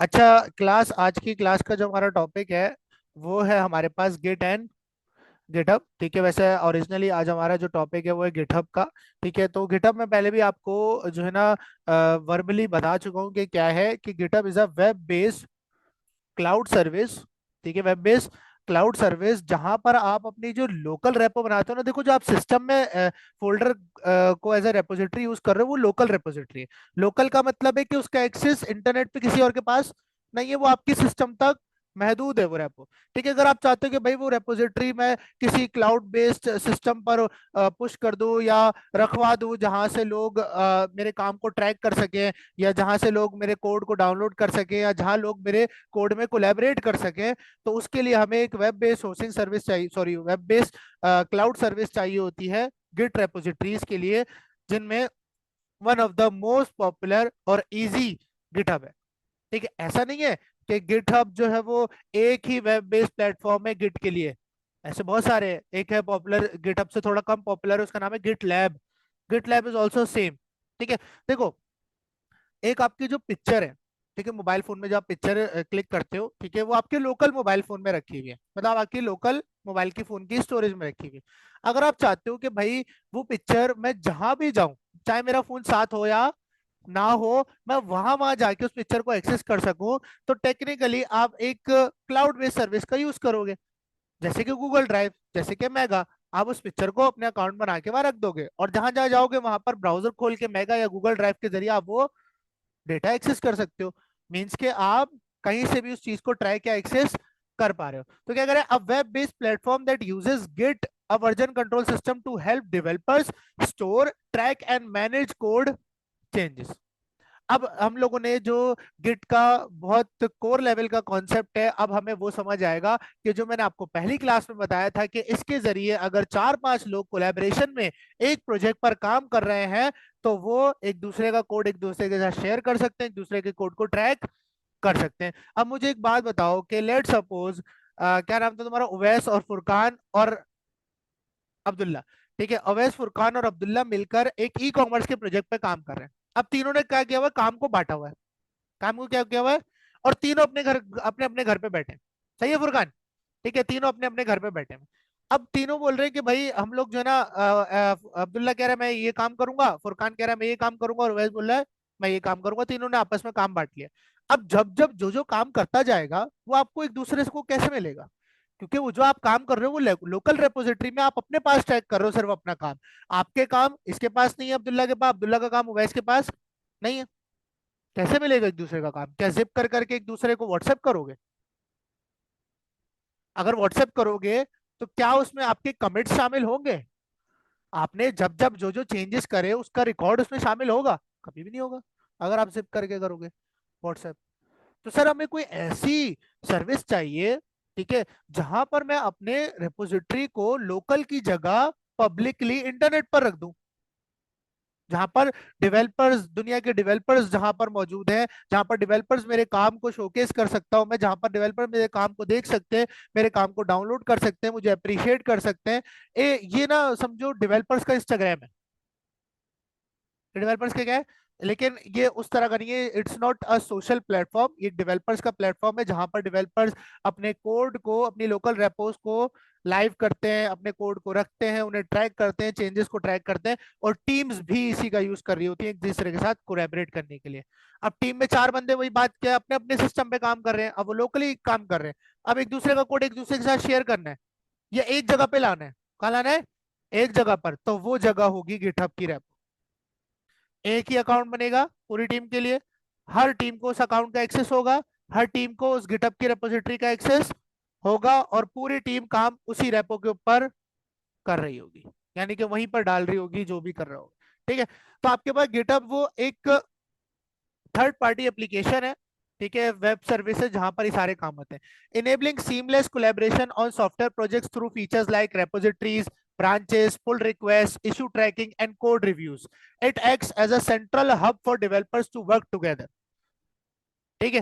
अच्छा, क्लास आज की क्लास का जो हमारा टॉपिक है वो है हमारे पास गिट एंड गिटहब। ठीक है, वैसे ओरिजिनली आज हमारा जो टॉपिक है वो है गिटहब का। ठीक है, तो गिटहब में पहले भी आपको जो है ना वर्बली बता चुका हूँ कि क्या है, कि GitHub is a web based cloud service. ठीक है, वेब बेस्ड क्लाउड सर्विस जहां पर आप अपनी जो लोकल रेपो बनाते हो ना, देखो जो आप सिस्टम में फोल्डर को एज ए रेपोजिटरी यूज कर रहे हो वो लोकल रेपोजिटरी है। लोकल का मतलब है कि उसका एक्सेस इंटरनेट पे किसी और के पास नहीं है, वो आपकी सिस्टम तक महदूद है वो रेपो। ठीक है, अगर आप चाहते हो कि भाई वो रेपोजिटरी मैं किसी क्लाउड बेस्ड सिस्टम पर पुश कर दूं या रखवा दूं जहां से लोग मेरे काम को ट्रैक कर सकें, या जहां से लोग मेरे कोड को डाउनलोड कर सकें, या जहां लोग मेरे कोड में कोलैबोरेट कर सकें, तो उसके लिए हमें एक वेब बेस्ड होस्टिंग सर्विस चाहिए, sorry web based cloud service चाहिए होती है गिट रेपोजिटरीज के लिए, जिनमें one of the most popular और इजी गिटहब है। ठीक है, ऐसा नहीं है कि गिटहब जो है वो एक ही वेब बेस्ड प्लेटफॉर्म है गिट के लिए। ऐसे बहुत सारे हैं। एक है पॉपुलर, गिटहब से थोड़ा कम पॉपुलर है, उसका नाम है GitLab. GitLab is also same. ठीक है, देखो एक आपकी जो पिक्चर है, ठीक है, मोबाइल फोन में जो आप पिक्चर क्लिक करते हो, ठीक है, वो आपके लोकल मोबाइल फोन में रखी हुई है, मतलब आपकी लोकल मोबाइल की फोन की स्टोरेज में रखी हुई है। अगर आप चाहते हो कि भाई वो पिक्चर मैं जहां भी जाऊं, चाहे मेरा फोन साथ हो या ना हो, मैं वहां वहां जाके उस पिक्चर को एक्सेस कर सकूं, तो टेक्निकली आप एक क्लाउड बेस्ड सर्विस का यूज करोगे, जैसे कि गूगल ड्राइव, जैसे कि मेगा। आप उस पिक्चर को अपने अकाउंट बना के वहां रख दोगे, और जहां जहां जाओगे वहां पर ब्राउजर खोल के मेगा या गूगल ड्राइव के जरिए आप वो डेटा एक्सेस कर सकते हो। मीन्स के आप कहीं से भी उस चीज को ट्रैक या एक्सेस कर पा रहे हो। तो क्या करें, a web based platform that uses Git, a version control system to help developers store, track and manage code changes. अब हम लोगों ने जो गिट का बहुत कोर लेवल का कॉन्सेप्ट है, अब हमें वो समझ आएगा कि जो मैंने आपको पहली क्लास में बताया था कि इसके जरिए अगर चार पांच लोग कोलैबोरेशन में एक प्रोजेक्ट पर काम कर रहे हैं, तो वो एक दूसरे का कोड एक दूसरे के साथ शेयर कर सकते हैं, एक दूसरे के कोड को ट्रैक कर सकते हैं। अब मुझे एक बात बताओ कि लेट सपोज क्या नाम था तुम्हारा, उवैस और फुरकान और अब्दुल्ला। ठीक है, अवैस, फुरकान और अब्दुल्ला मिलकर एक ई कॉमर्स के प्रोजेक्ट पे काम कर रहे हैं। अब तीनों ने क्या किया हुआ है, काम को बांटा हुआ है, काम को क्या किया हुआ है, और तीनों अपने अपने घर पे बैठे हैं। सही है फुरकान? ठीक है, तीनों अपने अपने घर पे बैठे हैं। अब तीनों बोल रहे हैं कि भाई हम लोग जो है ना, अब्दुल्ला कह रहा है मैं ये काम करूंगा, फुरकान कह रहा है मैं ये काम करूंगा, और उवैस बोल रहा है मैं ये काम करूंगा। तीनों ने आपस में काम बांट लिया। अब जब जब जो जो काम करता जाएगा वो आपको एक दूसरे को कैसे मिलेगा, क्योंकि वो जो आप काम कर रहे हो वो लोकल रेपोजिटरी में आप अपने पास ट्रैक कर रहे हो सिर्फ अपना काम। आपके काम इसके पास नहीं है, अब्दुल्ला के पास, अब्दुल्ला का काम उवैस के पास नहीं है। कैसे मिलेगा एक दूसरे का काम? क्या जिप कर करके एक दूसरे को व्हाट्सएप करोगे? अगर व्हाट्सएप करोगे तो क्या उसमें आपके कमिट्स शामिल होंगे? आपने जब जब जो जो चेंजेस करे उसका रिकॉर्ड उसमें शामिल होगा? कभी भी नहीं होगा, अगर आप जिप करके करोगे व्हाट्सएप। तो सर हमें कोई ऐसी सर्विस चाहिए, ठीक है, जहां पर मैं अपने रिपोजिटरी को लोकल की जगह पब्लिकली इंटरनेट पर रख दूं, जहां पर डेवलपर्स, दुनिया के डेवलपर्स जहां पर मौजूद हैं, जहां पर डेवलपर्स मेरे काम को शोकेस कर सकता हूं मैं, जहां पर डेवलपर मेरे काम को देख सकते हैं, मेरे काम को डाउनलोड कर सकते हैं, मुझे अप्रिशिएट कर सकते हैं। ये ना समझो डेवलपर्स का इंस्टाग्राम है। डेवलपर्स के क्या है, लेकिन ये उस तरह का नहीं है, it's not a social platform, ये डेवलपर्स का प्लेटफॉर्म है जहां पर डेवलपर्स अपने कोड को, अपनी लोकल रेपोस को लाइव करते हैं, अपने कोड को रखते हैं, उन्हें ट्रैक करते हैं, चेंजेस को ट्रैक करते हैं, और टीम्स भी इसी का यूज कर रही होती है एक दूसरे के साथ कोलैबोरेट करने के लिए। अब टीम में चार बंदे, वही बात क्या, अपने अपने सिस्टम पे काम कर रहे हैं, अब वो लोकली काम कर रहे हैं। अब एक दूसरे का कोड एक दूसरे के साथ शेयर करना है या एक जगह पे लाना है, कहाँ लाना है, एक जगह पर, तो वो जगह होगी गिटहब की रेपो। एक ही अकाउंट बनेगा पूरी टीम के लिए, हर टीम को उस अकाउंट का एक्सेस होगा, हर टीम को उस गिटहब की रेपोजिटरी का एक्सेस होगा, और पूरी टीम काम उसी रेपो के ऊपर कर रही होगी, यानी कि वहीं पर डाल रही होगी जो भी कर रहा होगा। ठीक है, तो आपके पास गिटहब वो एक थर्ड पार्टी एप्लीकेशन है, ठीक है, वेब सर्विसेज जहां पर ये सारे काम होते हैं, enabling seamless collaboration on software projects through features like repositories, branches, pull requests, issue tracking, and code reviews. It acts as a central hub for developers to work together. ठीक है,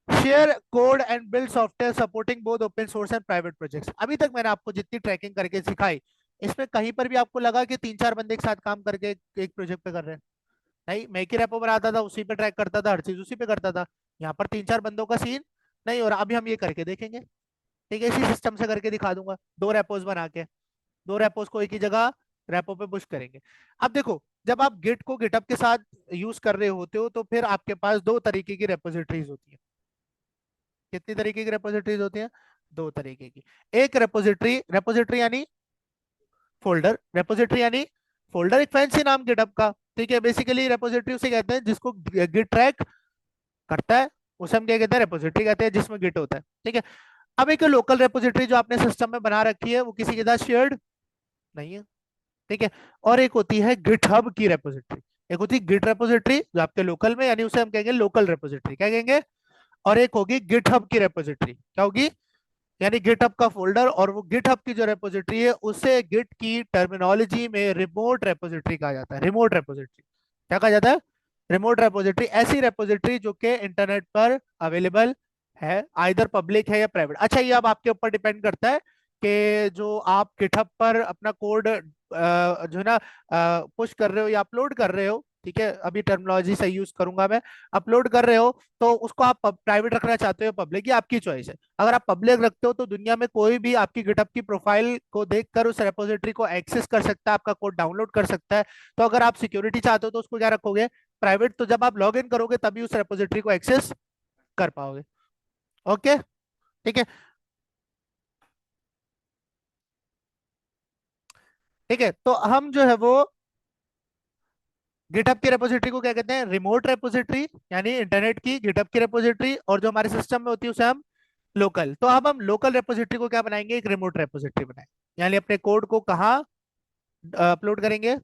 share code and build software supporting both open source and private projects. अभी तक मैंने आपको जितनी trekking करके सिखाई, इसमें कहीं पर भी आपको लगा कि तीन चार बंदे एक साथ काम करके एक प्रोजेक्ट पे कर रहे हैं? नहीं, मैं एक ही रेपो बनाता था, उसी पे ट्रैक करता था, हर चीज उसी पे करता था। यहाँ पर तीन चार बंदों का सीन नहीं हो रहा। अभी हम ये करके देखेंगे। ठीक है, इसी सिस्टम से करके दिखा दूंगा, दो रेपोज बना के, दो रेपोज को एक ही जगह रेपो पे पुश करेंगे। अब देखो, जब आप गिट को गिटअप के साथ यूज कर रहे होते हो तो फिर आपके पास दो तरीके की रेपोजिटरीज होती है। कितनी तरीके की रेपोजिटरीज होती है? दो तरीके की। एक रेपोजिटरी, रेपोजिटरी यानी फोल्डर, रेपोजिटरी यानी फोल्डर, एक फैंसी नाम गिटहब का। ठीक है, बेसिकली रेपोजिटरी उसे कहते हैं जिसको गिट ट्रैक करता है, उसे हम क्या कहते हैं? रेपोजिटरी कहते हैं, जिसमें गिट होता है। ठीक है। अब एक लोकल रेपोजिटरी जो आपने सिस्टम में बना रखी है वो किसी के साथ शेयर्ड नहीं है। ठीक है। और एक होती है गिटहब की रेपोजिटरी। एक होती है गिट रेपोजिटरी जो आपके लोकल में, यानी उसे हम कहेंगे लोकल रेपोजिटरी, क्या कहेंगे? और एक होगी गिटहब की रेपोजिटरी, क्या होगी? यानी गिटहब का फोल्डर। और वो गिटहब की जो रेपोजिटरी है उसे गिट की टर्मिनोलॉजी में रिमोट रेपोजिटरी कहा जाता है। रिमोट रेपोजिटरी क्या कहा जाता है? रिमोट रेपोजिटरी ऐसी रेपोजिटरी जो कि इंटरनेट पर अवेलेबल है, आइदर पब्लिक है या प्राइवेट। अच्छा, ये अब आपके ऊपर डिपेंड करता है कि जो आप गिटहब पर अपना कोड जो है ना पुश कर रहे हो या अपलोड कर रहे हो, ठीक है, अभी टर्मिनोलॉजी सही यूज करूंगा मैं, अपलोड कर रहे हो, तो उसको आप प्राइवेट रखना चाहते हो पब्लिक, ये आपकी चॉइस है। अगर आप पब्लिक रखते हो तो दुनिया में कोई भी आपकी गिटहब की प्रोफाइल को देखकर उस रेपोजिटरी को एक्सेस कर सकता है, आपका कोड डाउनलोड कर सकता है। तो अगर आप सिक्योरिटी चाहते हो तो उसको क्या रखोगे? प्राइवेट। तो जब आप लॉग इन करोगे तभी उस रेपोजिटरी को एक्सेस कर पाओगे। ओके। ठीक है। ठीक है, तो हम जो है वो गिटहब की रेपोजिटरी को क्या कहते हैं? रिमोट रेपोजिटरी, यानी इंटरनेट की गिटहब की रेपोजिटरी। और जो हमारे सिस्टम में होती है उसे हम लोकल। तो अब हम लोकल रेपोजिटरी को क्या बनाएंगे? एक रिमोट रेपोजिटरी बनाएंगे, यानी अपने कोड को कहाँ अपलोड करेंगे?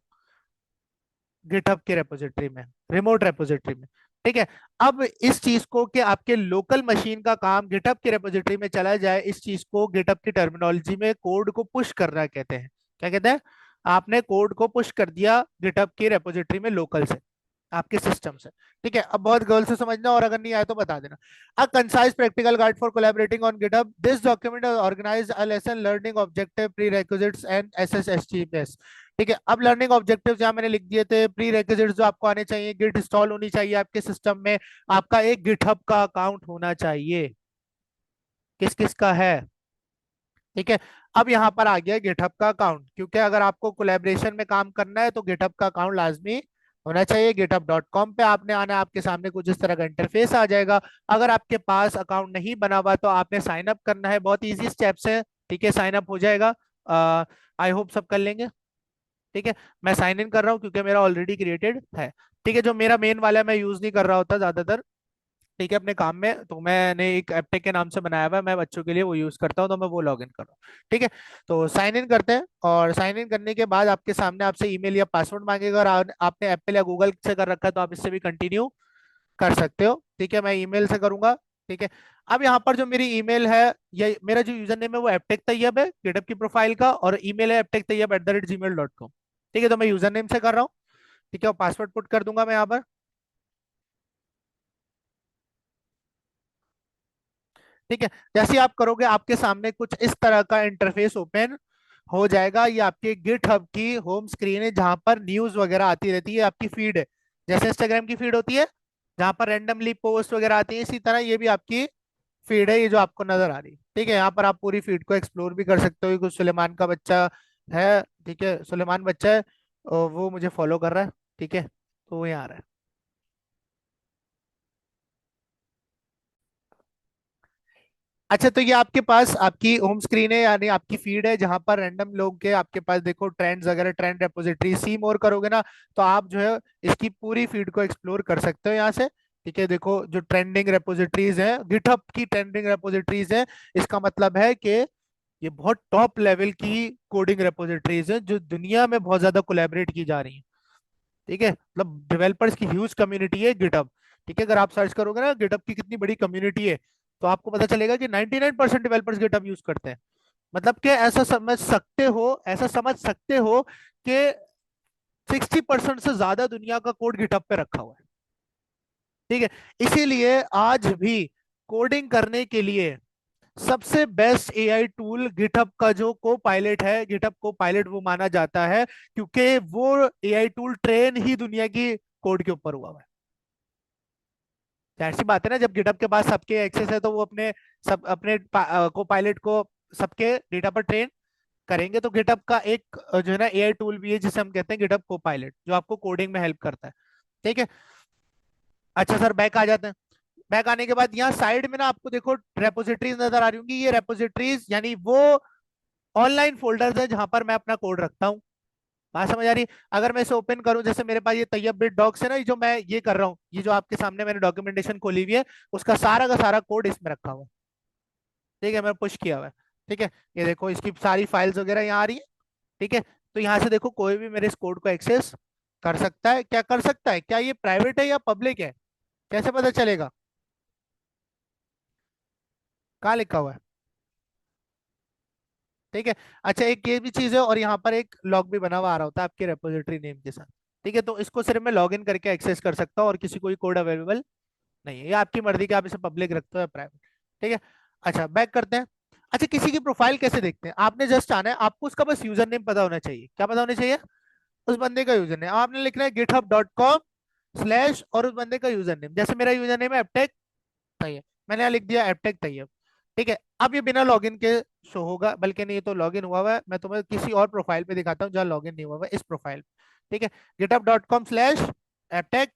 गिटहब की रेपोजिटरी में, रिमोट रेपोजिटरी में। ठीक है। अब इस चीज को कि आपके लोकल मशीन का काम गिटहब की रेपोजिटरी में चला जाए, इस चीज को गिटहब की टर्मिनोलॉजी में कोड को पुश करना कहते हैं। क्या कहते हैं? आपने कोड को पुश कर दिया गिटहब की रेपोजिटरी में लोकल से, आपके सिस्टम से। ठीक है, अब बहुत गर्ल से समझना, और अगर नहीं आए तो बता देना। A concise practical guide for collaborating on GitHub, this document organize a lesson learning objective prerequisites and SSHTMS. ठीक है, अब लर्निंग ऑब्जेक्टिव्स यहाँ मैंने लिख दिए थे, प्री रेक्विजिट्स जो आपको आने चाहिए, गिट इंस्टॉल होनी चाहिए आपके सिस्टम में, आपका एक गिटहब का अकाउंट होना चाहिए। किस किस का है? ठीक है। अब यहाँ पर आ गया गिटहब का अकाउंट, क्योंकि अगर आपको कोलैबोरेशन में काम करना है तो गिटहब का अकाउंट लाजमी होना चाहिए। github.com पे आपने आना है, आपके सामने कुछ इस तरह का इंटरफेस आ जाएगा। अगर आपके पास अकाउंट नहीं बना हुआ तो आपने साइन अप करना है, बहुत इजी स्टेप्स है। ठीक है, साइन अप हो जाएगा। आई होप सब कर लेंगे। ठीक है, मैं साइन इन कर रहा हूँ क्योंकि मेरा ऑलरेडी क्रिएटेड है। ठीक है, जो मेरा मेन वाला है मैं यूज नहीं कर रहा होता ज्यादातर। ठीक है, अपने काम में तो मैंने एक एप्टेक के नाम से बनाया हुआ है, मैं बच्चों के लिए वो यूज करता हूँ, तो मैं वो लॉग इन कर रहा हूँ। ठीक है, तो साइन इन करते हैं, और साइन इन करने के बाद आपके सामने आपसे ईमेल या पासवर्ड मांगेगा, और आपने एप्पल या गूगल से कर रखा है तो आप इससे भी कंटिन्यू कर सकते हो। ठीक है, मैं ईमेल से करूंगा। ठीक है। अब यहाँ पर जो मेरी ईमेल है, ये मेरा जो यूजर नेम है वो एप्टेक तैयब है गिटहब की प्रोफाइल का, और ईमेल है aptektayeb@gmail.com। ठीक है, तो मैं यूजर नेम से कर रहा हूँ। ठीक है, और पासवर्ड पुट कर दूंगा मैं यहाँ पर। ठीक है, जैसे ही आप करोगे आपके सामने कुछ इस तरह का इंटरफेस ओपन हो जाएगा। ये आपके गिट हब की होम स्क्रीन है, जहां पर न्यूज वगैरह आती रहती है, आपकी फीड है, जैसे इंस्टाग्राम की फीड होती है जहां पर रैंडमली पोस्ट वगैरह आती है, इसी तरह ये भी आपकी फीड है, ये जो आपको नजर आ रही है। ठीक है, यहाँ पर आप पूरी फीड को एक्सप्लोर भी कर सकते हो। ये कुछ सुलेमान का बच्चा है, ठीक है, सुलेमान बच्चा है, और वो मुझे फॉलो कर रहा है। ठीक है, तो वो यहाँ आ रहा है। अच्छा, तो ये आपके पास आपकी होम स्क्रीन है, यानी आपकी फीड है, जहां पर रैंडम लोग के आपके पास देखो ट्रेंड्स वगैरह, ट्रेंड रेपोजिटरी सी मोर करोगे ना, तो आप जो है इसकी पूरी फीड को एक्सप्लोर कर सकते हो यहाँ से। ठीक है, देखो जो ट्रेंडिंग रेपोजिटरीज हैं, गिटहब की ट्रेंडिंग रेपोजिटरीज है, इसका मतलब है कि ये बहुत टॉप लेवल की कोडिंग रेपोजिटरीज है जो दुनिया में बहुत ज्यादा कोलैबोरेट की जा रही है। ठीक है, मतलब डेवलपर्स की ह्यूज कम्युनिटी है गिटहब। ठीक है, अगर आप सर्च करोगे ना गिटहब की कितनी बड़ी कम्युनिटी है, तो आपको पता चलेगा कि 99% डेवलपर्स गिटहब यूज करते हैं। मतलब कि ऐसा समझ सकते हो कि 60% से ज्यादा दुनिया का कोड गिटहब पे रखा हुआ है। ठीक है, इसीलिए आज भी कोडिंग करने के लिए सबसे बेस्ट एआई टूल गिटहब का जो को पायलट है, गिटहब को पायलट वो माना जाता है, क्योंकि वो एआई टूल ट्रेन ही दुनिया की कोड के ऊपर हुआ हुआ है। जाहिर सी बात है ना, जब गिटहब के पास सबके एक्सेस है तो वो अपने सब अपने को पायलट को सबके डेटा पर ट्रेन करेंगे। तो गिटहब का एक जो है ना एआई टूल भी है जिसे हम कहते हैं गिटहब को पायलट, जो आपको कोडिंग में हेल्प करता है। ठीक है। अच्छा सर, बैक आ जाते हैं। बैक आने के बाद यहाँ साइड में ना आपको देखो रेपोजिटरीज नजर आ रही होंगी। ये रेपोजिटरीज यानी वो ऑनलाइन फोल्डर्स है जहां पर मैं अपना कोड रखता हूँ। बात समझ आ रही? अगर मैं इसे ओपन करूं, जैसे मेरे पास ये तैयब बिट डॉक्स है ना, ये जो मैं ये कर रहा हूँ, ये जो आपके सामने मैंने डॉक्यूमेंटेशन खोली हुई है, उसका सारा का सारा कोड इसमें रखा हुआ है। ठीक है, मैं पुश किया हुआ है। ठीक है, ये देखो इसकी सारी फाइल्स वगैरह यहाँ आ रही है। ठीक है, तो यहाँ से देखो कोई भी मेरे इस कोड को एक्सेस कर सकता है। क्या कर सकता है? क्या ये प्राइवेट है या पब्लिक है, कैसे पता चलेगा? कहाँ लिखा हुआ है? ठीक है। अच्छा, एक ये भी चीज है, और यहाँ पर एक लॉग भी बना हुआ आ रहा होता है आपके रेपोजिटरी नेम के साथ। ठीक है, तो इसको सिर्फ मैं लॉग इन करके एक्सेस कर सकता हूँ और किसी कोई कोड अवेलेबल नहीं है। ये आपकी मर्जी कि आप इसे पब्लिक रखते हो या प्राइवेट। ठीक है। अच्छा, बैक करते हैं। अच्छा, किसी की प्रोफाइल कैसे देखते हैं? आपने जस्ट आना है, आपको उसका बस यूजर नेम पता होना चाहिए। क्या पता होना चाहिए? उस बंदे का यूजर नेम आपने लिखना है github.com/ और उस बंदे का यूजर नेम। जैसे मेरा यूजर नेम है एपटेक तैयब, मैंने यहाँ लिख दिया एपटेक तैयब। ठीक है, अब ये बिना लॉगिन के शो होगा, बल्कि नहीं, ये तो लॉगिन हुआ हुआ है। मैं तुम्हें किसी और प्रोफाइल पे दिखाता हूँ जहाँ लॉगिन नहीं हुआ हुआ है, इस प्रोफाइल पे। ठीक है, github.com/एपटेक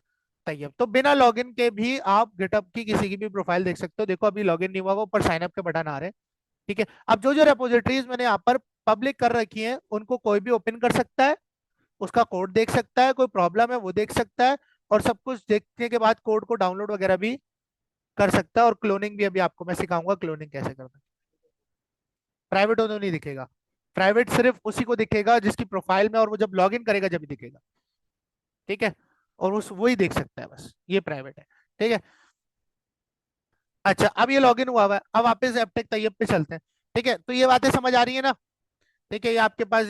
तैयब। तो बिना लॉगिन के भी आप गिटअप की किसी की भी प्रोफाइल देख सकते हो। देखो अभी लॉगिन नहीं हुआ, वो ऊपर साइन अप के बटन आ रहे हैं। ठीक है, अब जो जो रेपोजिटरीज मैंने यहाँ पर पब्लिक कर रखी है उनको कोई भी ओपन कर सकता है, उसका कोड देख सकता है, कोई प्रॉब्लम है वो देख सकता है, और सब कुछ देखने के बाद कोड को डाउनलोड वगैरह भी कर सकता है। और क्लोनिंग भी अभी आपको मैं सिखाऊंगा क्लोनिंग कैसे करना है। प्राइवेट तो नहीं दिखेगा, प्राइवेट सिर्फ उसी को दिखेगा जिसकी प्रोफाइल में, और वो जब लॉगिन करेगा जब ही दिखेगा। ठीक है, और उस वही देख सकता है, बस ये प्राइवेट है। ठीक है। अच्छा, अब ये लॉगिन हुआ हुआ है, अब वापस एपटेक तैयब पे चलते हैं। ठीक है, तो ये बातें समझ आ रही है ना? ठीक है, ये आपके पास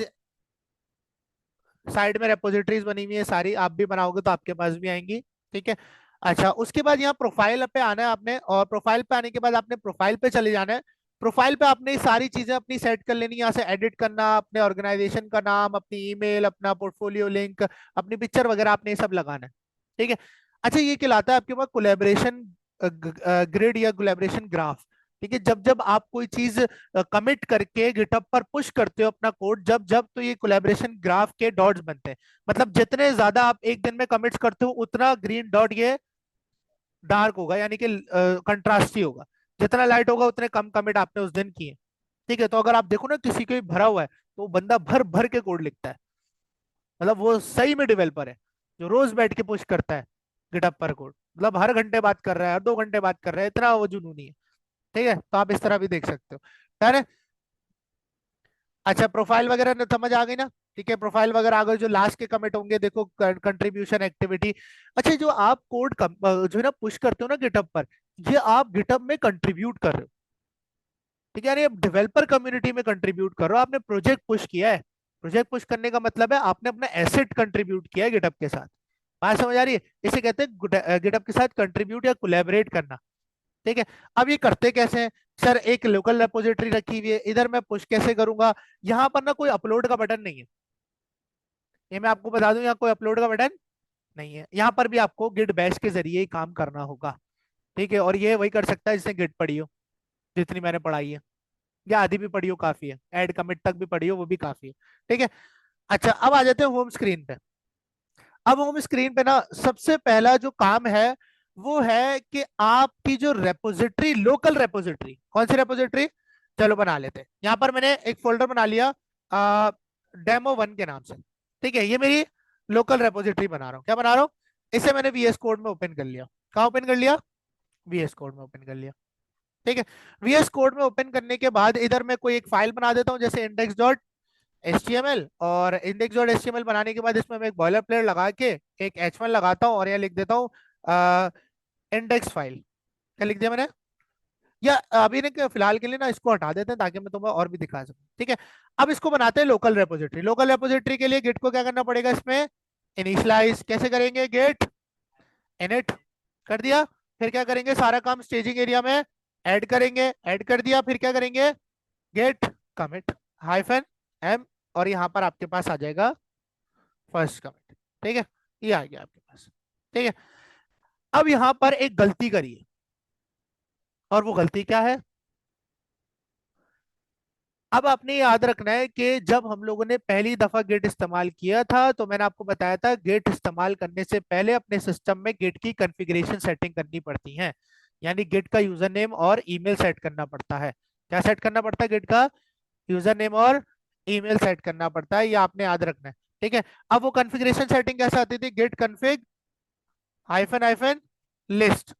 साइड में रेपोजिटरीज बनी हुई है सारी, आप भी बनाओगे तो आपके पास भी आएंगी। ठीक है। अच्छा, उसके बाद यहाँ प्रोफाइल पे आना है आपने, और प्रोफाइल पे आने के बाद आपने प्रोफाइल पे चले जाना है। प्रोफाइल पे आपने ये सारी चीजें अपनी सेट कर लेनी है। यहाँ से एडिट करना, अपने ऑर्गेनाइजेशन का नाम, अपनी ईमेल, अपना पोर्टफोलियो लिंक, अपनी पिक्चर वगैरह, आपने ये सब लगाना है। ठीक है। अच्छा, ये कहलाता है आपके पास कोलेबरेशन ग्रिड या कोलेबरेशन ग्राफ। ठीक है, जब जब आप कोई चीज कमिट करके गिटहब पर पुश करते हो अपना कोड, जब जब, तो ये कोलैबोरेशन ग्राफ के डॉट्स बनते हैं। मतलब जितने ज्यादा आप एक दिन में कमिट्स करते हो उतना ग्रीन डॉट ये डार्क होगा, यानी कि कंट्रास्टी होगा। जितना लाइट होगा उतने कम कमिट आपने उस दिन किए। ठीक है, तो अगर आप देखो ना किसी को भी भरा हुआ है, तो वो बंदा भर भर के कोड लिखता है। मतलब वो सही में डेवलपर है, जो रोज बैठ के पुश करता है गिटहब पर कोड। मतलब हर घंटे बात कर रहा है, हर 2 घंटे बात कर रहा है, इतना वो जुनूनी है। ठीक है, तो आप इस तरह भी देख सकते हो। डन है? अच्छा, प्रोफाइल वगैरह न समझ आ गई ना? ठीक है, प्रोफाइल वगैरह आ गए। जो लास्ट के कमिट होंगे देखो, कंट्रीब्यूशन एक्टिविटी। अच्छा, जो आप कोड जो है ना पुश करते हो ना गिटहब पर, ये आप गिटहब में कंट्रीब्यूट कर रहे हो। ठीक है, यानी आप डेवलपर कम्युनिटी में कंट्रीब्यूट कर रहे हो, आपने प्रोजेक्ट पुश किया है। प्रोजेक्ट पुश करने का मतलब है आपने अपना एसेट कंट्रीब्यूट किया है गिटहब के साथ। बात समझ आ रही है? इसे कहते हैं गिटहब के साथ कंट्रीब्यूट या कोलैबोरेट करना। ठीक है। अब ये करते कैसे हैं? सर, एक लोकल रेपोजिटरी रखी हुई है, इधर मैं पुश कैसे करूंगा? यहाँ पर ना कोई अपलोड का बटन नहीं है। ये मैं आपको बता दूं, यहाँ कोई अपलोड का बटन नहीं है। यहाँ पर भी आपको गिट बैश के जरिए ही काम करना होगा। ठीक है, और ये वही कर सकता है जिसने गिट पढ़ी हो, जितनी मैंने पढ़ाई है, या आधी भी पढ़ी हो काफी है, ऐड कमिट तक भी पढ़ी हो वो भी काफी है। ठीक है। अच्छा, अब आ जाते हैं होम स्क्रीन पे। अब होम स्क्रीन पे ना सबसे पहला जो काम है वो है कि आपकी जो रेपोजिटरी, लोकल रेपोजिटरी, कौन सी रेपोजिटरी? चलो बना लेते हैं। यहाँ पर मैंने एक फोल्डर बना लिया डेमो 1 के नाम से। ठीक है, ये मेरी लोकल रेपोजिटरी बना रहा हूँ। क्या बना रहा हूँ? इसे मैंने वीएस कोड में ओपन कर लिया। कहाँ ओपन कर लिया? वीएस कोड में ओपन कर लिया। ठीक है, वीएस कोड में ओपन करने के बाद इधर मैं कोई एक फाइल बना देता हूँ, जैसे index.html। और index.html बनाने के बाद इसमें मैं एक बॉयलर प्लेट लगा के एक h1 लगाता हूँ, और यहाँ लिख देता हूँ इंडेक्स फाइल। क्या लिख दिया मैंने? या अभी ने फिलहाल के लिए ना इसको हटा देते हैं ताकि मैं तुम्हें और भी दिखा सकूं। ठीक है, अब इसको बनाते हैं लोकल रेपोजिटरी। लोकल रेपोजिटरी के लिए गिट को क्या करना पड़ेगा? इसमें इनिशियलाइज कैसे करेंगे? गेट इनिट कर दिया। फिर क्या करेंगे? सारा काम स्टेजिंग एरिया में ऐड करेंगे, ऐड कर दिया। फिर क्या करेंगे? गेट कमिट -m, और यहाँ पर आपके पास आ जाएगा फर्स्ट कमिट। ठीक है, ये आ गया आपके पास। ठीक है। अब यहां पर एक गलती करिए, और वो गलती क्या है? अब आपने याद रखना है कि जब हम लोगों ने पहली दफा गेट इस्तेमाल किया था तो मैंने आपको बताया था गेट इस्तेमाल करने से पहले अपने सिस्टम में गेट की कॉन्फ़िगरेशन सेटिंग करनी पड़ती है। यानी गेट का यूजर नेम और ईमेल सेट करना पड़ता है। क्या सेट करना पड़ता है? गेट का यूजर नेम और ईमेल सेट करना पड़ता है, ये आपने याद रखना है। ठीक है। अब वो कॉन्फ़िगरेशन सेटिंग कैसे आती थी? Git config hyphen hyphen list.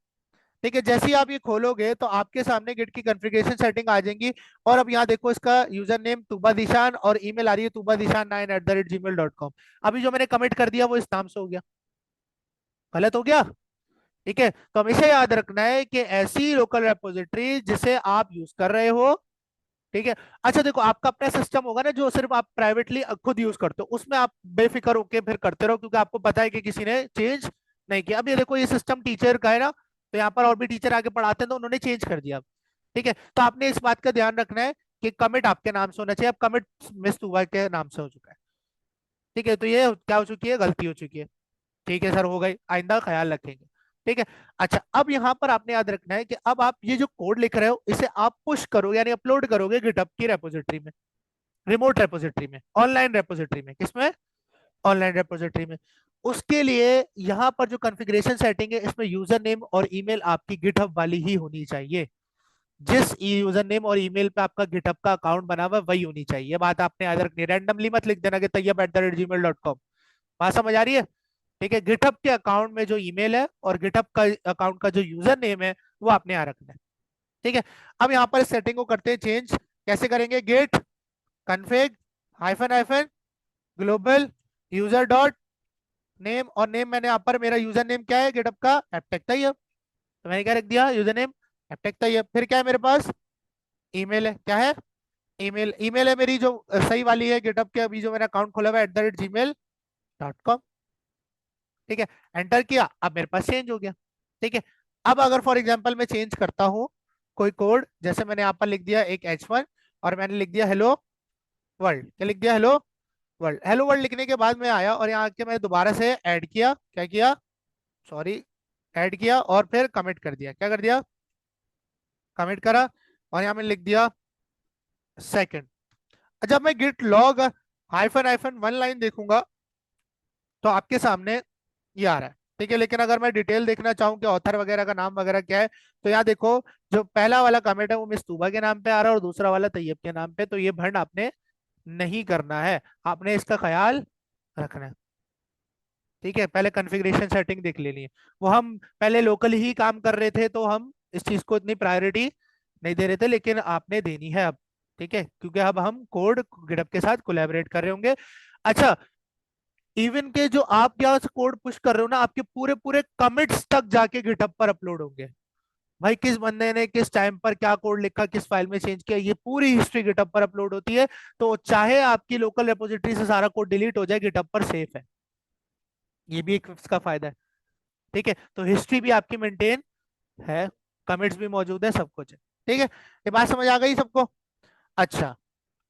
ठीक है। जैसे ही आप ये खोलोगे तो आपके सामने गिट की कॉन्फ़िगरेशन सेटिंग आ जाएंगी। और अब यहाँ देखो, इसका यूजर नेम तुबा दिशान और ईमेल आ रही है tubadishan9@gmail.com। अभी जो मैंने कमिट कर दिया वो इस नाम से हो गया, गलत हो गया। ठीक है। तो हमेशा याद रखना है कि ऐसी लोकल रेपोजिटरी जिसे आप यूज कर रहे हो। ठीक है। अच्छा देखो, आपका अपना सिस्टम होगा ना जो सिर्फ आप प्राइवेटली खुद यूज करते हो, उसमें आप बेफिक्र होके फिर करते रहो, क्योंकि आपको पता है कि किसी ने चेंज नहीं किया। अब ये देखो, ये सिस्टम टीचर का है ना, तो यहाँ पर और भी टीचर आगे पढ़ाते हैं तो उन्होंने चेंज कर दिया। ठीक है। तो आपने इस बात का ध्यान रखना है कि कमिट आपके नाम से होना चाहिए। अब कमिट मिस तुवा के नाम से हो चुका है। ठीक है। तो ये क्या हो चुकी है? गलती हो चुकी है। ठीक है सर, हो गई, आइंदा ख्याल रखेंगे। ठीक है। अच्छा, अब यहां पर आपने याद रखना है कि अब आप ये जो कोड लिख रहे हो इसे आप पुश करोगे, यानी अपलोड करोगे गिटहब की रेपोजिटरी में, रिमोट रेपोजिटरी में, ऑनलाइन रेपोजिटरी में। किसमें? ऑनलाइन रेपोजिटरी में। उसके लिए यहां पर जो कॉन्फ़िगरेशन सेटिंग है इसमें यूजर नेम और ईमेल आपकी गिटहब वाली ही होनी चाहिए। जिस यूजर नेम और ईमेल पे आपका गिटहब का अकाउंट बना हुआ है वही होनी चाहिए। ये बात आपने याद रखनी है, रैंडमली मत लिख देना कि तैयब@gmail.com। बात समझ आ रही है? ठीक है। गिटहब के अकाउंट में जो ईमेल है और गिटहब का अकाउंट का जो यूजर नेम है वो आपने यहाँ रखना है। ठीक है। अब यहाँ पर सेटिंग को करते हैं चेंज। कैसे करेंगे? Git config hyphen hyphen global user dot name, और नेम मैंने यहाँ पर, मेरा यूजर नेम क्या है गिटहब का? एपटेक तैयब। तो मैंने क्या रख दिया? User name Aptech Tayyab. फिर क्या है मेरे पास? ईमेल है। क्या है? ईमेल। ईमेल है मेरी जो सही वाली है गिटहब के, अभी जो मेरा अकाउंट खोला हुआ है @gmail.com। ठीक है। एंटर किया, अब मेरे पास चेंज हो गया। ठीक है। अब अगर फॉर एग्जांपल मैं चेंज करता हूं कोई कोड, जैसे मैंने यहाँ पर लिख दिया एक H1 और मैंने लिख दिया हेलो वर्ल्ड। क्या लिख दिया? Hello world. हेलो वर्ल्ड लिखने के बाद मैं आया और यहाँ आके मैं दोबारा से ऐड किया। क्या किया? सॉरी, ऐड किया और फिर कमिट कर दिया। क्या कर दिया? कमिट करा। और यहाँ मैंने लिख दिया सेकंड। जब मैं git log hyphen hyphen one line देखूंगा तो आपके सामने ये आ रहा है। ठीक है। लेकिन अगर मैं डिटेल देखना चाहूँ कि ऑथर वगैरह का नाम वगैरह क्या है, तो यहाँ देखो, जो पहला वाला कमेंट है वो मिस तूबा के नाम पे आ रहा है और दूसरा वाला तैयब के नाम पे। तो ये भंड आपने नहीं करना है, आपने इसका ख्याल रखना है। ठीक है। पहले कॉन्फ़िगरेशन सेटिंग देख लेनी है। वो हम पहले लोकल ही काम कर रहे थे तो हम इस चीज को इतनी प्रायोरिटी नहीं दे रहे थे, लेकिन आपने देनी है अब। ठीक है। क्योंकि अब हम कोड गिटहब के साथ कोलैबोरेट कर रहे होंगे। अच्छा, इवन के जो आप यहाँ से कोड पुश कर रहे हो ना, आपके पूरे पूरे कमिट्स तक जाके गिटहब पर अपलोड होंगे। भाई किस बंदे ने किस टाइम पर क्या कोड लिखा, किस फाइल में चेंज किया, ये पूरी हिस्ट्री गिटहब पर अपलोड होती है। तो चाहे आपकी लोकल रेपोजिटरी से सारा कोड डिलीट हो जाए, गिटहब पर सेफ है। ये भी एक इसका फायदा है। ठीक है। तो हिस्ट्री भी आपकी मेंटेन है, कमिट्स भी मौजूद है, सब कुछ है। ठीक है। ये बात समझ आ गई सबको? अच्छा,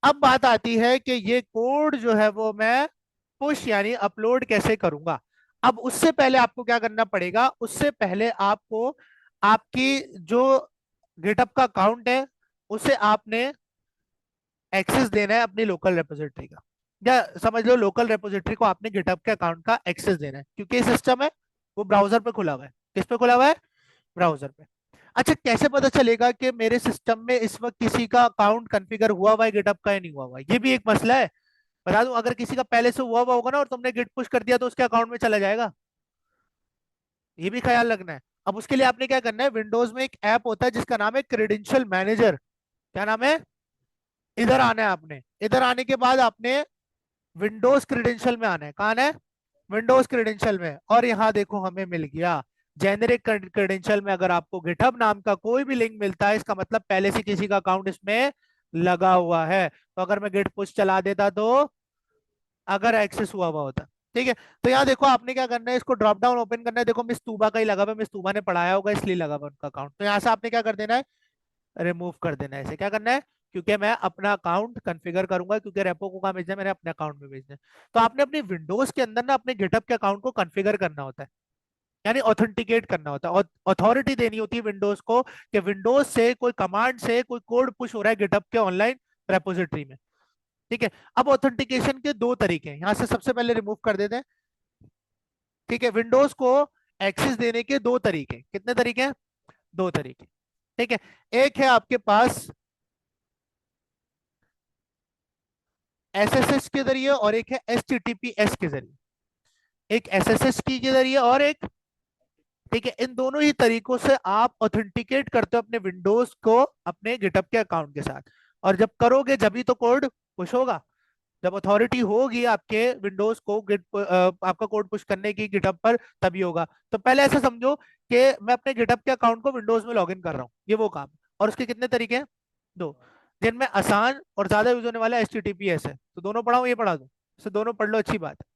अब बात आती है कि ये कोड जो है वो मैं पुश यानी अपलोड कैसे करूंगा। अब उससे पहले आपको क्या करना पड़ेगा? उससे पहले आपको आपकी जो गिटहब का अकाउंट है उसे आपने एक्सेस देना है अपनी लोकल रेपोजिटरी का। या समझ लो लोकल रेपोजिटरी को आपने गिटहब के अकाउंट का एक्सेस देना है, क्योंकि सिस्टम है वो ब्राउजर पे खुला हुआ है। किस पे खुला हुआ है? ब्राउजर पे। अच्छा, कैसे पता चलेगा कि मेरे सिस्टम में इस वक्त किसी का अकाउंट कॉन्फ़िगर हुआ हुआ है गिटहब का या नहीं हुआ हुआ है? ये भी एक मसला है। बता दूं, अगर किसी का पहले से हुआ हुआ होगा ना और तुमने गिट पुश कर दिया तो उसके अकाउंट में चला जाएगा। ये भी ख्याल रखना है। अब उसके लिए आपने क्या करना है? विंडोज में एक ऐप होता है जिसका नाम है क्रेडेंशियल मैनेजर। क्या नाम है? इधर आना है आपने। इधर आने के बाद आपने विंडोज क्रेडेंशियल में आना है। कहाँ आना है? विंडोज क्रेडेंशियल में। और यहाँ देखो हमें मिल गया जेनेरिक क्रेडेंशियल में। अगर आपको गिटहब नाम का कोई भी लिंक मिलता है, इसका मतलब पहले से किसी का अकाउंट इसमें लगा हुआ है। तो अगर मैं गिट पुश चला देता तो अगर एक्सेस हुआ हुआ होता। ठीक है। तो यहाँ देखो आपने क्या करना है, इसको ड्रॉप डाउन ओपन करना है। देखो मिस तूबा का ही लगा हुआ है, मिस तूबा ने पढ़ाया होगा इसलिए लगा हुआ है उनका अकाउंट। तो यहाँ से आपने क्या कर देना है? रिमूव कर देना है इसे। क्या करना है? क्योंकि मैं अपना अकाउंट कॉन्फ़िगर करूंगा, क्योंकि रेपो को कहाँ भेजना है? मैंने अपने अकाउंट में भेजना है। तो आपने अपनी विंडोज के अंदर ना अपने गिटहब के अकाउंट को कॉन्फ़िगर करना होता है। यानी ऑथेंटिकेट करना होता है, अथॉरिटी देनी होती है विंडोज को कि विंडोज से कोई कमांड से कोई कोड पुश हो रहा है गिटहब के ऑनलाइन रेपोजिटरी में। ठीक है। अब ऑथेंटिकेशन के दो तरीके हैं, यहां से सबसे पहले रिमूव कर देते हैं। ठीक है, विंडोज को एक्सेस देने के दो तरीके, कितने तरीके हैं? दो तरीके। ठीक है, एक है आपके पास एसएसएस के जरिए और एक है एचटीटीपीएस के जरिए। एक एसएसएस की के जरिए और एक, ठीक है, इन दोनों ही तरीकों से आप ऑथेंटिकेट करते हो अपने विंडोज को अपने गिटहब के अकाउंट के साथ। और जब करोगे जब ही तो कोड पुश होगा, जब अथॉरिटी होगी आपके विंडोज को आपका कोड पुश करने की गिटहब पर, तभी होगा। तो पहले ऐसा समझो कि मैं अपने गिटहब के अकाउंट को विंडोज में लॉगिन कर रहा हूँ, ये वो काम। और उसके कितने तरीके हैं? दो, जिनमें आसान और ज्यादा यूज होने वाला HTTPS है। तो दोनों पढ़ाऊं, ये पढ़ा दूं? तो दोनों पढ़ लो, अच्छी बात है।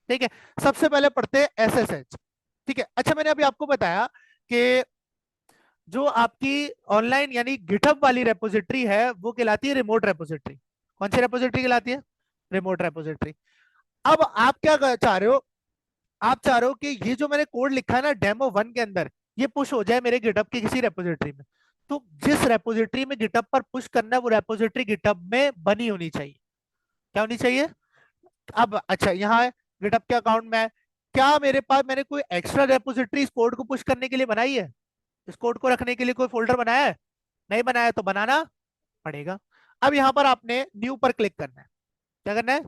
ठीक है, सबसे पहले पढ़ते हैं SSH। ठीक है, अच्छा मैंने अभी आपको बताया कि जो आपकी ऑनलाइन यानी गिटहब वाली रेपोजिटरी है वो कहलाती है रिमोट रेपोजिटरी। कौन सी रेपोजिटरी कहलाती है? Remote repository. अब आप क्या चाह रहे हो? आप चाह रहे हो कि ये जो मैंने कोड लिखा है ना डेमो 1 के अंदर, ये पुश हो जाए मेरे गिटहब की किसी रेपोजिटरी में। तो जिस रेपोजिटरी में गिटहब पर पुश करना है वो रेपोजिटरी गिटहब में बनी होनी चाहिए। क्या होनी चाहिए? अब अच्छा, यहाँ है गिटहब के अकाउंट में है, क्या मेरे पास मैंने कोई एक्स्ट्रा रेपोजिटरी इस कोड को पुश करने के लिए बनाई है? इस कोड को रखने के लिए कोई फोल्डर बनाया है? नहीं बनाया, तो बनाना पड़ेगा। अब यहाँ पर आपने न्यू पर क्लिक करना है। क्या करना है?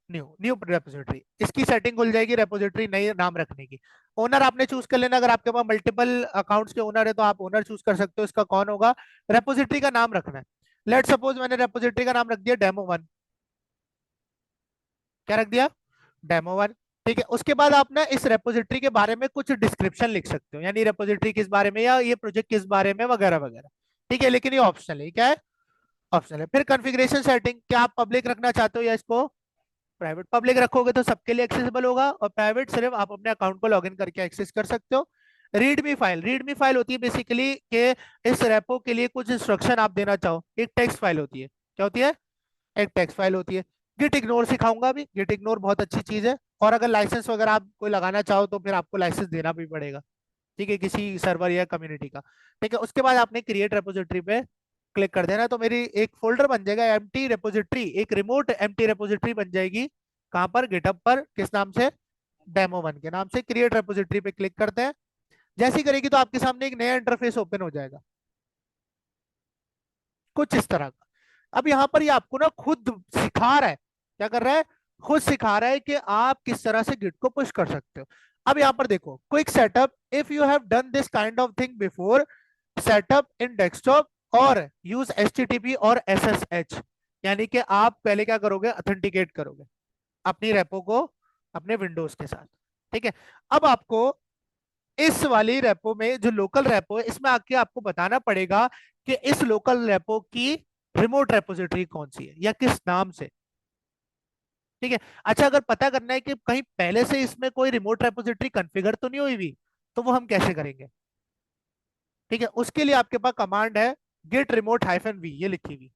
New, new repository. इसकी सेटिंग खुल जाएगी रेपोजिटरी नई नाम रखने की। ओनर आपने चूज कर लेना, अगर आपके पास मल्टीपल अकाउंट्स के ओनर है तो आप ओनर चूज कर सकते हो, इसका कौन होगा। रेपोजिटरी का नाम रखना है। लेट सपोज मैंने रेपोजिटरी का नाम रख दिया डेमो 1। क्या रख दिया? डेमो 1। ठीक है, उसके बाद आप ना इस रेपोजिटरी के बारे में कुछ डिस्क्रिप्शन लिख सकते हो, यानी रेपोजिटरी किस बारे में या ये प्रोजेक्ट किस बारे में वगैरह वगैरह। ठीक है, लेकिन ये ऑप्शनल है। क्या है? ऑप्शनल है। फिर कॉन्फ़िगरेशन सेटिंग, क्या आप पब्लिक रखना चाहते हो या इसको प्राइवेट? पब्लिक रखोगे तो सबके लिए एक्सेसिबल होगा, और प्राइवेट सिर्फ आप अपने अकाउंट को लॉगिन करके एक्सेस कर सकते हो। रीडमी फाइल, रीडमी फाइल होती है बेसिकली कि इस रेपो के लिए कुछ इंस्ट्रक्शन आप देना चाहो, एक टेक्स्ट फाइल होती है। क्या होती है? एक टेक्स्ट फाइल होती है। गिट इग्नोर सिखाऊंगा अभी, गिट इग्नोर बहुत अच्छी चीज है। और अगर लाइसेंस वगैरह आप कोई लगाना चाहो तो फिर आपको लाइसेंस देना भी पड़ेगा, ठीक है, किसी सर्वर या कम्युनिटी का। ठीक है, उसके बाद आपने क्रिएट रेपोजिटरी पे क्लिक कर देना, तो मेरी एक फोल्डर बन जाएगा एम्प्टी रेपोजिटरी, एक रिमोट एम्प्टी रेपोजिटरी बन जाएगी। कहां पर? गिटहब पर। किस नाम से? डेमो 1 के नाम से। क्रिएट रेपोजिटरी पे क्लिक करते हैं। जैसी करेगी तो आपके सामने एक नया इंटरफेस ओपन हो जाएगा, कुछ इस तरह का। अब यहाँ पर ये आपको ना खुद सिखा रहा है, क्या कर रहा है? खुद सिखा रहा है कि आप किस तरह से गिट को पुश कर सकते हो। अब यहाँ पर देखो, quick setup, if you have done this kind of thing before, setup in desktop और यूज HTTP और SSH। यानी कि आप पहले क्या करोगे? ऑथेंटिकेट करोगे अपनी रेपो को अपने विंडोज के साथ। ठीक है, अब आपको इस वाली रेपो में जो लोकल रेपो है इसमें आके आपको बताना पड़ेगा कि इस लोकल रेपो की रिमोट रेपोजिटरी कौन सी है या किस नाम से। ठीक है, अच्छा अगर पता करना है कि कहीं पहले से इसमें कोई रिमोट रेपोजिटरी कॉन्फ़िगर तो नहीं हुई हुई, तो वो हम कैसे करेंगे? ठीक है, उसके लिए आपके पास कमांड है गेट रिमोट हाइफन वी, ये लिखी हुई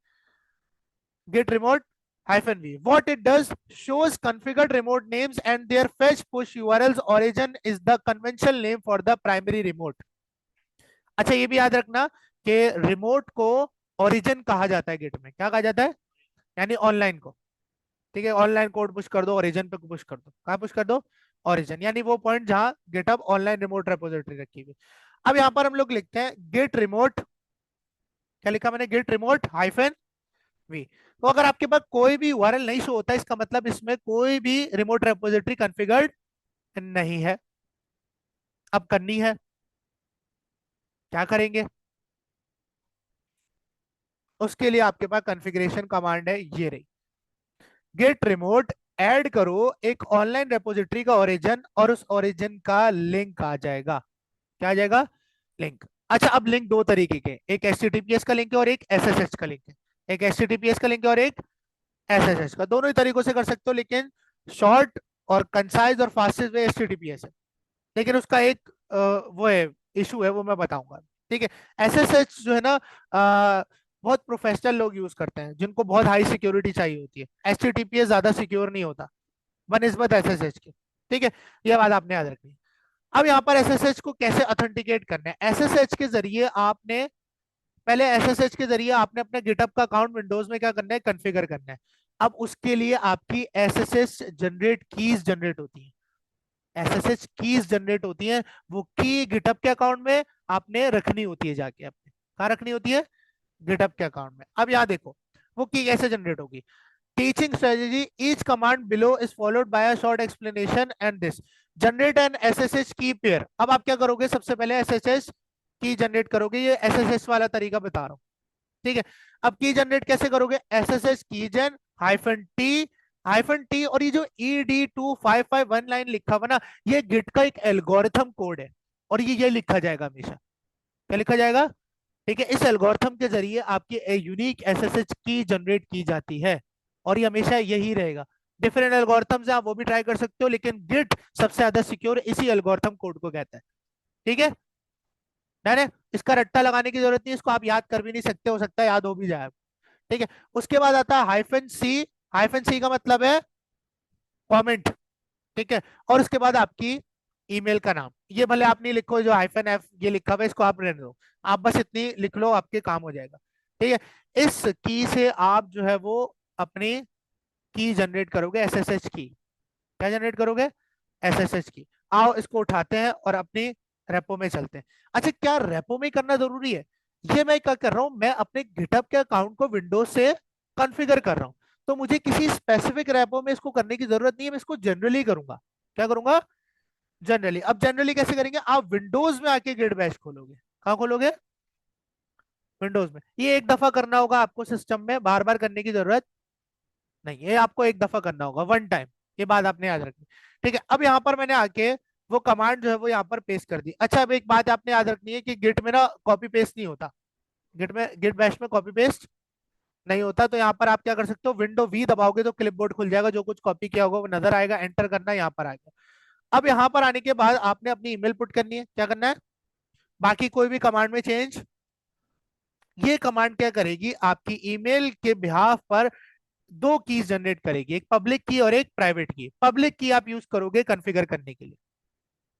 git remote hyphen v. What it does, shows configured remote names and their fetch push URLs origin is the conventional name for the primary remote। अच्छा ये भी याद रखना कि रिमोट को ओरिजिन कहा जाता है गिट में। क्या कहा जाता है? यानी ऑनलाइन को। ठीक है, ऑनलाइन कोड पुश कर दो, ओरिजिन पे पुश कर दो। कहाँ पुश कर दो? ओरिजिन, यानी वो पॉइंट जहां गिटहब ऑनलाइन रिमोट रेपोजिटरी रखी हुई। अब यहाँ पर हम लोग लिखते हैं गेट रिमोट, क्या लिखा मैंने? Git remote hyphen v. तो अगर आपके पास कोई भी URL नहीं शो होता, इसका मतलब इसमें कोई भी रिमोट रेपोजिटरी कॉन्फ़िगर्ड नहीं है। अब करनी है, क्या करेंगे? उसके लिए आपके पास कॉन्फ़िगरेशन कमांड है, ये रही गेट रिमोट। ऐड करो एक ऑनलाइन रेपोजिटरी का ओरिजिन, और उस ओरिजिन का लिंक आ जाएगा। क्या आ जाएगा? लिंक। अच्छा अब लिंक दो तरीके के, एक HTTPS का लिंक है और एक SSH का लिंक है। एक HTTPS का लिंक है और एक SSH का। दोनों ही तरीकों से कर सकते हो, लेकिन शॉर्ट और कंसाइज और फास्टेस्ट वे HTTPS है। लेकिन उसका एक वो है, इशू है, वो मैं बताऊंगा। ठीक है, SSH जो है ना, बहुत प्रोफेशनल लोग यूज करते हैं जिनको बहुत हाई सिक्योरिटी चाहिए होती है। HTTPS ज्यादा सिक्योर नहीं होता बनिस्बत SSH के। ठीक है, ये बात आपने याद रखनी है। अब यहाँ पर एसएसएच को कैसे ऑथेंटिकेट करना है, एसएसएच के जरिए आपने, पहले एसएसएच के जरिए आपने अपने गिटहब का अकाउंट विंडोज में क्या करना है, कॉन्फ़िगर करना है। अब उसके लिए आपकी एसएसएच जनरेट कीज जनरेट होती है, एसएसएच कीज जनरेट होती हैं। वो की गिटहब के अकाउंट में आपने रखनी होती है, जाके अपने कहाँ रखनी होती है, गिटहब के अकाउंट में। अब यहाँ देखो वो की कैसे जनरेट होगी। Teaching strategy, each command below is followed by a short explanation and this generate N SSH की पेयर। अब आप क्या करोगे, सबसे पहले एसएसएच की जनरेट करोगे, ये एसएसएच वाला तरीका बता रहा हूँ, ठीक है। अब की जनरेट कैसे करोगे, एसएसएच की जन हाइफन टी और ये जो ED2551 लाइन लिखा हुआ ना, ये गिट का एक एल्गोरिथम कोड है, और ये लिखा जाएगा हमेशा, क्या लिखा जाएगा, ठीक है। इस एल्गोरिथम के जरिए आपकी यूनिक एसएसएच की जनरेट की जाती है, और ये हमेशा यही रहेगा। डिफरेंट एल्गोरिथम्स हैं, आप वो भी ट्राई कर सकते हो, लेकिन गिट सबसे ज्यादा सिक्योर इसी एल्गोरिथम कोड को कहता है, ठीक है। मैंने इसका रट्टा लगाने की जरूरत नहीं, इसको आप याद कर भी नहीं सकते, हो सकता है याद हो भी जाए, ठीक है। उसके बाद आता है हाइफन सी, हाइफन सी का मतलब है कमेंट, ठीक है। और उसके बाद आपकी ईमेल का नाम, ये भले आप नहीं लिखो, जो हाइफन एफ ये लिखा हुआ है इसको आप रहने दो, आप बस इतनी लिख लो, आपके काम हो जाएगा, ठीक है। इस की से आप जो है वो अपनी की जनरेट करोगे, एसएसएच की, क्या जनरेट करोगे, एसएसएच की। आओ इसको उठाते हैं और अपनी रेपो में चलते हैं। अच्छा, क्या रेपो में करना जरूरी है, ये मैं क्या कर रहा हूं, मैं अपने गिटहब के अकाउंट को विंडोज से कॉन्फ़िगर कर रहा हूं, तो मुझे किसी स्पेसिफिक रेपो में इसको करने की जरूरत नहीं है, मैं इसको जनरली करूंगा, क्या करूंगा, जनरली। अब जनरली कैसे करेंगे, आप विंडोज में आके गिट बैश खोलोगे, कहाँ खोलोगे, विंडोज में। ये एक दफा करना होगा आपको सिस्टम में, बार बार करने की जरूरत नहीं है, आपको एक दफा करना होगा, वन टाइम, ये बात आपने याद रखनी, ठीक है। अब यहाँ पर मैंने आके वो कमांड जो है वो यहाँ पर पेस्ट कर दी। अच्छा, अब एक बात आपने याद रखनी है कि गिट में ना कॉपी पेस्ट नहीं होता, गिट बैश में कॉपी पेस्ट नहीं होता। तो यहाँ पर आप क्या कर सकते हो, विंडो वी दबाओगे तो क्लिपबोर्ड खुल जाएगा, जो कुछ कॉपी किया होगा वो नजर आएगा, एंटर करना यहाँ पर आएगा। अब यहाँ पर आने के बाद आपने अपनी ईमेल पुट करनी है, क्या करना है, बाकी कोई भी कमांड में चेंज, ये कमांड क्या करेगी, आपकी ईमेल के बिहाफ पर दो कीज जनरेट करेगी, एक पब्लिक की और एक प्राइवेट की। पब्लिक की आप यूज करोगे कॉन्फ़िगर करने के लिए,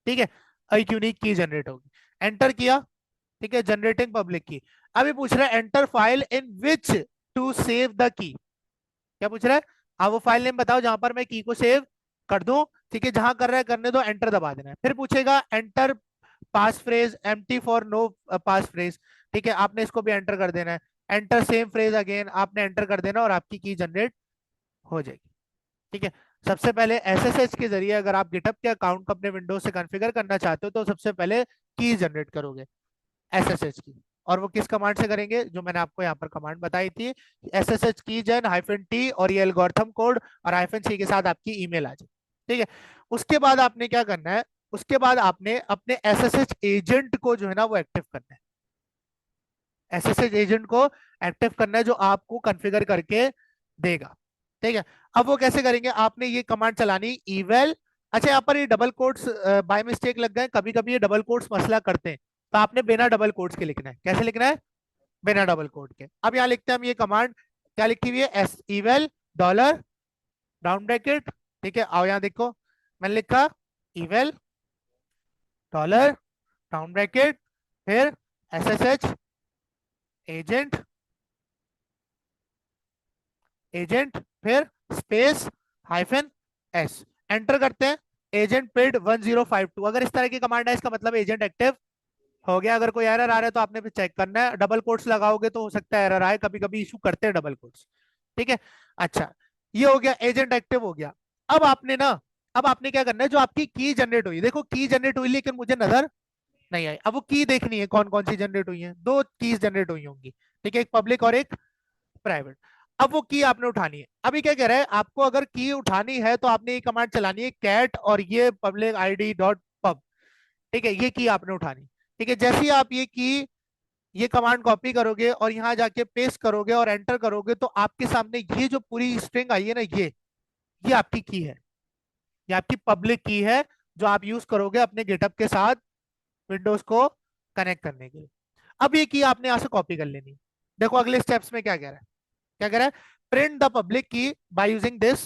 ठीक है, एक यूनिक की जनरेट होगी, एंटर किया, ठीक है, जनरेटिंग पब्लिक की। अभी पूछ रहा है enter file in which to save the key, क्या पूछ रहा है, आप वो फाइल नेम बताओ जहां पर मैं की को सेव कर दूं, ठीक है, जहां कर रहा है करने दो, एंटर दबा देना है। फिर पूछेगा enter passphrase empty for no passphrase, ठीक है, आपने इसको भी एंटर कर देना है। एंटर सेम फ्रेज अगेन, आपने एंटर कर देना और आपकी की जनरेट हो जाएगी, ठीक है। सबसे पहले एसएसएच के जरिए अगर आप गिटहब के अकाउंट को अपने विंडोज से कॉन्फ़िगर करना चाहते हो, तो सबसे पहले की जनरेट करोगे एसएसएच की, और वो किस कमांड से करेंगे, जो मैंने आपको यहाँ पर कमांड बताई थी, एसएसएच की जन हाइफन टी और ये एल्गोरिथम कोड और हाइफन सी के साथ आपकी ईमेल आ जाए, ठीक है। उसके बाद आपने क्या करना है, उसके बाद आपने अपने एसएसएच एजेंट को जो है ना वो एक्टिव करना है, एसएसएच एजेंट को एक्टिव करना है, जो आपको कॉन्फ़िगर करके देगा, ठीक है। अब वो कैसे करेंगे, आपने ये कमांड चलानी इवेल। अच्छा, यहाँ पर ये डबल कोट्स बाय मिस्टेक लग गए, कभी कभी ये डबल कोट्स मसला करते हैं, तो आपने बिना डबल कोट्स के लिखना है, कैसे लिखना है, बिना डबल कोट के। अब यहाँ लिखते हैं हम ये कमांड, क्या लिखी हुई है, S eval dollar down bracket, ठीक है। आओ यहाँ देखो, मैंने लिखा इवेल डॉलर डाउन ब्रैकेट, फिर एसएसएच एजेंट, एजेंट, फिर स्पेस हाइफन एस, एंटर करते हैं। एजेंट पेड 1052, अगर इस तरह की कमांड है इसका मतलब एजेंट एक्टिव हो गया। अगर कोई एरर आ रहा है तो आपने फिर चेक करना है, डबल कोट्स लगाओगे तो हो सकता है एरर आए, कभी कभी इशू करते हैं डबल कोट्स, ठीक है। अच्छा, ये हो गया, एजेंट एक्टिव हो गया। अब आपने ना, अब आपने क्या करना है, जो आपकी की जनरेट हुई, देखो की जनरेट हुई लेकिन मुझे नजर नहीं आई, अब वो की देखनी है कौन कौन सी जनरेट हुई है, दो कीज जनरेट हुई होंगी, ठीक है, एक पब्लिक और एक प्राइवेट। अब वो की आपने उठानी है, अभी क्या कह रहा है आपको, अगर की उठानी है तो आपने ये कमांड चलानी है कैट और ये पब्लिक आईडी डॉट पब, ठीक है, ये की आपने उठानी, ठीक है। जैसे ही आप ये कमांड कॉपी करोगे और यहाँ जाके पेस्ट करोगे और एंटर करोगे, तो आपके सामने ये जो पूरी स्ट्रिंग आई है ना, ये आपकी की है, ये आपकी पब्लिक की है, जो आप यूज करोगे अपने गिटहब के साथ विंडोज को कनेक्ट करने के लिए। अब ये की आपने यहाँ से कॉपी कर लेनी। देखो अगले स्टेप्स में क्या कह रहा है, क्या कह रहा है, प्रिंट द पब्लिक की बाय यूजिंग दिस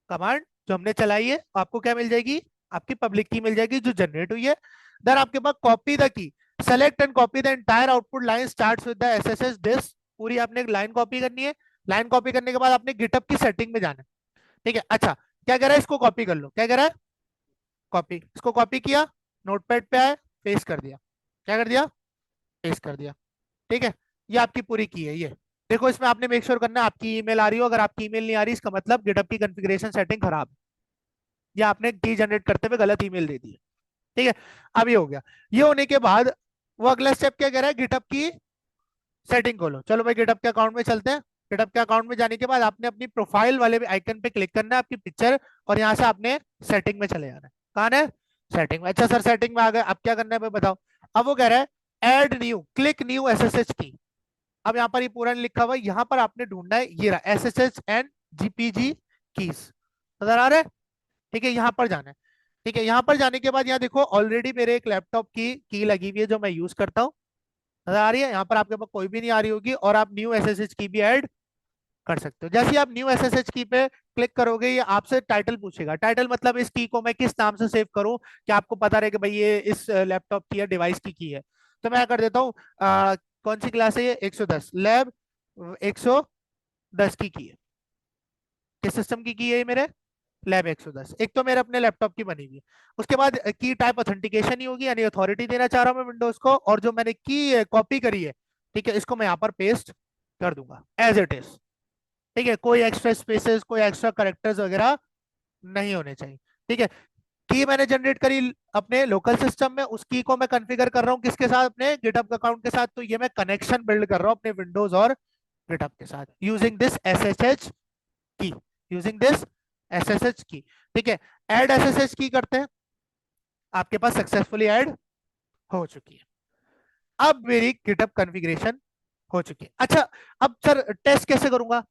कमांड, जो हमने चलाई है, आपको क्या मिल जाएगी, आपकी पब्लिक की मिल जाएगी जो जनरेट हुई है। देन आपके पास copy the key, select and copy the entire output line starts with the SSS disk. पूरी आपने एक लाइन कॉपी करनी है। लाइन कॉपी करने के बाद आपने गिटअप की सेटिंग में जाना है। ठीक है, अच्छा क्या कह रहा है, इसको कॉपी कर लो, क्या कह रहा है, कॉपी, इसको कॉपी किया, नोटपैड पे आए, पेस्ट कर दिया, क्या कर दिया, पेस्ट कर दिया। ठीक है, ये आपकी पूरी की है। ये देखो, इसमें आपने मेक श्योर करना है आपकी ईमेल आ रही हो। अगर आपकी ईमेल नहीं आ रही, इसका मतलब गिटअप की कॉन्फ़िगरेशन सेटिंग खराब है, या आपने की जनरेट करते हुए गलत ईमेल दे दी है। ठीक है, अब ये हो गया। ये होने के बाद वो अगला स्टेप क्या कह रहा है, गिटअप की सेटिंग खोलो। चलो भाई गिटअप के अकाउंट में चलते हैं। गिटअप के अकाउंट में जाने के बाद आपने अपनी प्रोफाइल वाले आइकन पे क्लिक करना है, आपकी पिक्चर, और यहाँ से आपने सेटिंग में चले जाना है। कहाँ है, सेटिंग में। अच्छा सर सेटिंग में आ गए, अब क्या करना है भाई बताओ। अब वो कह रहा है add new, click new SSH key. अब यहाँ पर ये पूरा नहीं लिखा हुआ है, यहाँ पर आपने ढूंढना है, ये रहा एसएसएच एंड जीपीजी कीज, नजर आ रहा है। ठीक है, यहाँ पर जाना है। ठीक है, यहाँ पर जाने के बाद यहाँ देखो ऑलरेडी मेरे एक लैपटॉप की लगी हुई है जो मैं यूज करता हूँ, नजर आ रही है। यहाँ पर आपके पास कोई भी नहीं आ रही होगी, और आप न्यू एसएसएच की भी ऐड कर सकते हो। जैसे ही आप न्यू एसएसएच की पे क्लिक करोगे, ये आपसे टाइटल पूछेगा। टाइटल मतलब इस की को मैं किस नाम से सेव करूं कि आपको पता रहे कि भाई ये इस लैपटॉप की या डिवाइस की है। तो मैं कर देता हूँ, कौन सी क्लास है ये, 110 लैब 110 की है। किस सिस्टम की है ये मेरे, लैब 110। एक तो मेरे अपने लैपटॉप की बनी हुई है। उसके बाद की टाइप ऑथेंटिकेशन ही होगी, यानी अथॉरिटी देना चाह रहा हूं मैं विंडोज को, और जो मैंने की कॉपी करी है, ठीक है, इसको मैं यहाँ पर पेस्ट कर दूंगा एज इट इज। ठीक है, कोई एक्स्ट्रा स्पेसेस, कोई एक्स्ट्रा करेक्टर्स वगैरह नहीं होने चाहिए। ठीक है, की मैंने जनरेट करी अपने लोकल सिस्टम में, उस की को मैं कॉन्फ़िगर कर रहा हूँ किसके साथ, अपने गिटहब अकाउंट के साथ। तो ये मैं कनेक्शन बिल्ड कर रहा हूँ अपने विंडोज और गिटहब के साथ यूजिंग दिस एसएसएच की, यूजिंग दिस एसएसएच की। ठीक है, ऐड एसएसएच की करते हैं, आपके पास सक्सेसफुली ऐड हो चुकी है। अब मेरी गिटहब कॉन्फ़िगरेशन हो चुकी है। अच्छा, अब सर टेस्ट कैसे करूंगा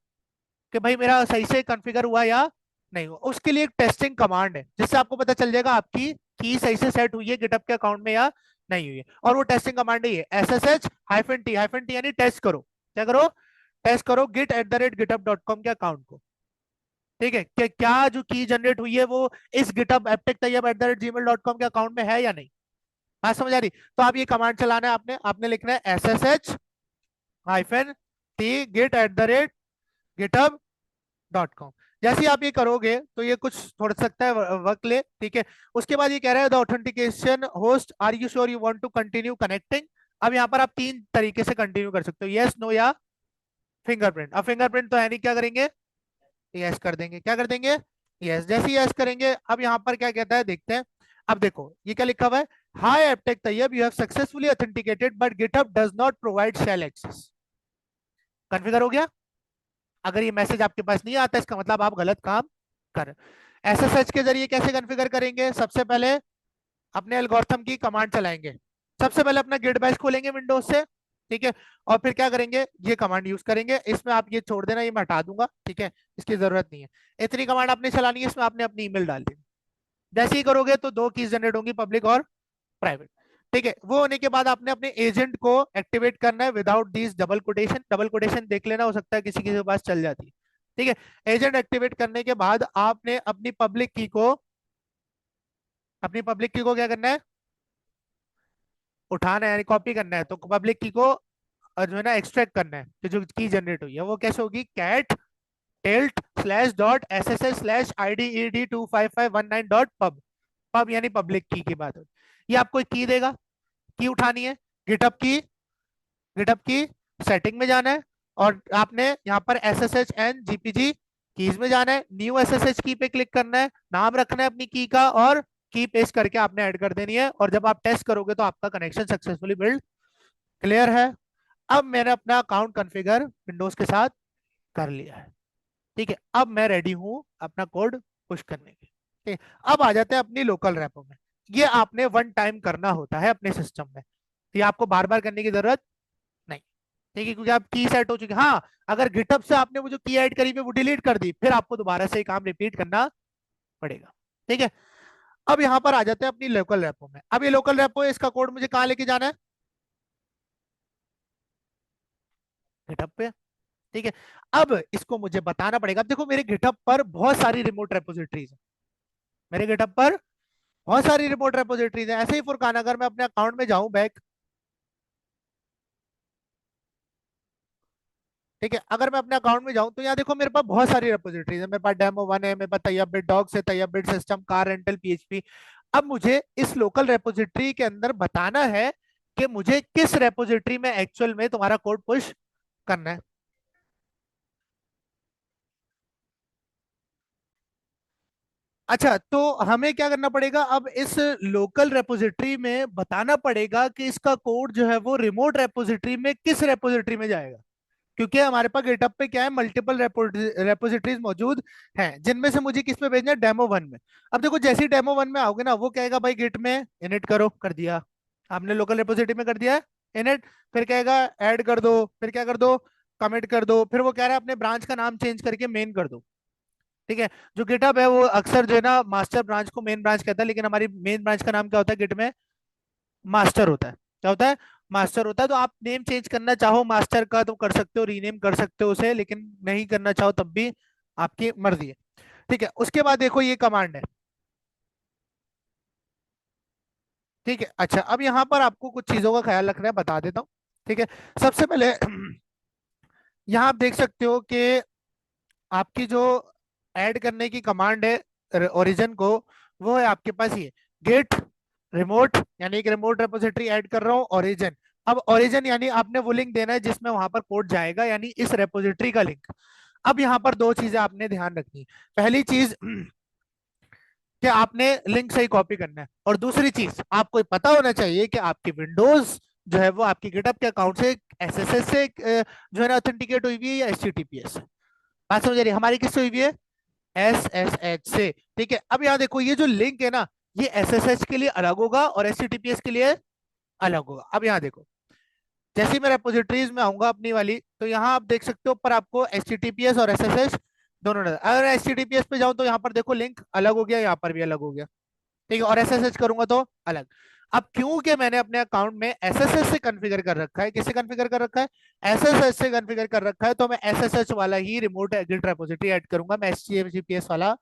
कि भाई मेरा सही से कॉन्फ़िगर हुआ या नहीं हुआ। उसके लिए एक टेस्टिंग कमांड है, जिससे आपको पता चल जाएगा आपकी की सही से सेट हुई है गिटहब के अकाउंट में या नहीं हुई है। और वो टेस्टिंग कमांड है SSH-T यानी टेस्ट करो। क्या करो, टेस्ट करो git@github.com के अकाउंट को। ठीक है, कि क्या जो की जनरेट हुई है वो इस गिटअप apptech@gmail.com के अकाउंट में है या नहीं। बात समझ आ रही। तो आप ये कमांड चलाना है, आपने आपने लिखना है SSH-t@github.com। जैसे ही आप ये करोगे तो ये कुछ थोड़ा सकता है वक्त ले। ठीक है, उसके बाद ये कह रहा है the authentication host are you sure you want to continue connecting. अब यहाँ पर आप तीन तरीके से कंटिन्यू कर सकते हो, यस नो या फिंगरप्रिंट। अब फिंगरप्रिंट तो है नहीं, क्या करेंगे, यस कर देंगे। क्या कर देंगे, यस। जैसे ही यस करेंगे, अब यहाँ पर क्या कहता है देखते हैं। अब देखो ये क्या लिखा हुआ है, hi Aptech Tayyab, you have successfully authenticated but GitHub does not provide shell access. Configure हो गया। अगर ये मैसेज आपके पास नहीं आता, इसका मतलब आप गलत काम कर। एसएसएच के जरिए कैसे कॉन्फ़िगर करेंगे, सबसे पहले अपने एल्गोरिथम की कमांड चलाएंगे। सबसे पहले अपना गिट बैश खोलेंगे विंडोज से। ठीक है, और फिर क्या करेंगे, ये कमांड यूज करेंगे। इसमें आप ये छोड़ देना, ये मैं हटा दूंगा, ठीक है, इसकी जरूरत नहीं है। इतनी कमांड आपने चलानी है, इसमें आपने अपनी ईमेल डाल दी। जैसे ही करोगे तो दो कीज जनरेट होंगी, पब्लिक और प्राइवेट। ठीक है, वो होने के बाद आपने अपने एजेंट को एक्टिवेट करना है without this double quotation. Double quotation देख लेना, हो सकता है किसी किसी के पास चल जाती है। ठीक है, एजेंट एक्टिवेट करने के बाद आपने अपनी पब्लिक की को क्या करना है, उठाना है, यानी कॉपी करना है। तो पब्लिक की को जो है ना एक्सट्रैक्ट करना है, तो जो की जनरेट हुई है वो कैसे होगी, cat tilde slash dot S S S slash I D E D 25519 dot pub. Pub यानी पब्लिक की बात हो। ये आपको एक की देगा, की उठानी है, गिटअप की, गिटअप की सेटिंग में जाना है, और आपने यहाँ पर S S H and GPG keys में जाना है, न्यू एस एस एच की पे क्लिक करना है, नाम रखना है अपनी की का, और की पेस्ट करके आपने ऐड कर देनी है। और जब आप टेस्ट करोगे तो आपका कनेक्शन सक्सेसफुली बिल्ड क्लियर है। अब मैंने अपना अकाउंट कॉन्फ़िगर विंडोज के साथ कर लिया है। ठीक है, अब मैं रेडी हूं अपना कोड पुश करने के। ठीक है, अब आ जाते हैं अपनी लोकल रैपो में। ये आपने वन टाइम करना होता है अपने सिस्टम में, ये आपको बार बार करने की जरूरत नहीं। ठीक है, क्योंकि आप की सेट हो चुकी है। हाँ, अगर गिटहब से आपने वो जो की ऐड करी है वो डिलीट कर दी, फिर आपको दोबारा से काम रिपीट करना पड़ेगा। ठीक है, अब यहाँ पर आ जाते हैं अपनी लोकल रैपो में। अब ये लोकल रैपो है, इसका कोड मुझे कहाँ लेके जाना है, गिटहब पे। ठीक है, अब इसको मुझे बताना पड़ेगा। अब देखो मेरे गिटहब पर बहुत सारी रिमोट रेपोजिटरीज है, मेरे गिटहब पर बहुत सारी रिमोट रेपोजिटरीज है। ऐसे ही फुरकान, अगर मैं अपने अकाउंट में जाऊं बैक, ठीक है, अगर मैं अपने अकाउंट में जाऊं तो यहाँ देखो मेरे पास बहुत सारी रेपोजिटरीज है। मेरे पास डेमो वन है, मेरे पास तैयब बिट डॉग्स है, Tayyab bit system, car rental, PHP. अब मुझे इस लोकल रेपोजिटरी के अंदर बताना है कि मुझे किस रेपोजिटरी में एक्चुअल में तुम्हारा कोड पुश करना है। अच्छा, तो हमें क्या करना पड़ेगा, अब इस लोकल रेपोजिटरी में बताना पड़ेगा कि इसका कोड जो है वो रिमोट रेपोजिटरी में किस रेपोजिटरी में जाएगा। क्योंकि हमारे पास गिटहब पे क्या है, मल्टीपल रेपोजिटरीज मौजूद हैं, जिनमें से मुझे किस पे भेजना है, डेमो वन में। अब देखो जैसे ही डेमो वन में आओगे ना, वो कहेगा भाई गिट में इनिट करो, कर दिया। आपने लोकल रेपोजिटरी में कर दिया है इनिट। फिर कहेगा ऐड कर दो, फिर क्या कर दो, कमिट कर दो। फिर वो कह रहा है अपने ब्रांच का नाम चेंज करके मेन कर दो। ठीक है, जो गिटहब है वो अक्सर जो है ना मास्टर ब्रांच को मेन ब्रांच कहता है, लेकिन हमारी मेन ब्रांच का नाम क्या होता है गिट में, मास्टर होता है। क्या होता है, मास्टर होता है। तो आप नेम चेंज करना चाहो मास्टर का तो कर सकते हो, रीनेम कर सकते हो उसे, लेकिन नहीं करना चाहो तब भी आपकी मर्जी है। ठीक है, उसके बाद देखो ये कमांड है। ठीक है, अच्छा अब यहाँ पर आपको कुछ चीजों का ख्याल रखना है, बता देता हूँ। ठीक है, सबसे पहले यहाँ आप देख सकते हो कि आपकी जो ऐड करने की कमांड है ओरिजिन को, वो है आपके पास ये गेट रिमोट, यानी एक रिमोट रेपोजिटरी ऐड कर रहा हूँ ओरिजिन। अब ओरिजिन यानी आपने वो लिंक देना है जिसमें वहां पर कोड जाएगा, यानी इस रेपोजिटरी का लिंक। अब यहाँ पर दो चीजें आपने ध्यान रखनी। पहली चीज कि आपने लिंक सही कॉपी करना है, और दूसरी चीज आपको पता होना चाहिए कि आपकी विंडोज जो है वो आपकी गिटहब के अकाउंट से एसएसएस से जो है ना ऑथेंटिकेट हुई हुई है, या एचटीटीपीएस। बात समझ रही है, हमारी किससे हुई हुई है, एसएसएच से। ठीक है, अब यहाँ देखो ये जो लिंक है ना, ये एसएसएच के लिए अलग होगा और एचटीटीपीएस के लिए अलग होगा। अब यहाँ देखो, जैसे ही मैं रेपोजिटरीज में आऊंगा अपनी वाली, तो यहाँ आप देख सकते हो ऊपर आपको एचटीटीपीएस और एसएसएच दोनों नजर। अगर एचटीटीपीएस पे जाऊं तो यहाँ पर देखो लिंक अलग हो गया, यहाँ पर भी अलग हो गया। ठीक है, और एसएसएच करूंगा तो अलग। अब क्योंकि मैंने अपने अकाउंट में एसएसएच से कॉन्फ़िगर कर रखा है, किससे कॉन्फ़िगर कर रखा है, एसएसएच से कॉन्फ़िगर कर रखा है, तो मैं एसएसएच वाला ही रिमोट गिट रेपोजिटरी ऐड करूंगा, मैं एचटीटीपीएस वाला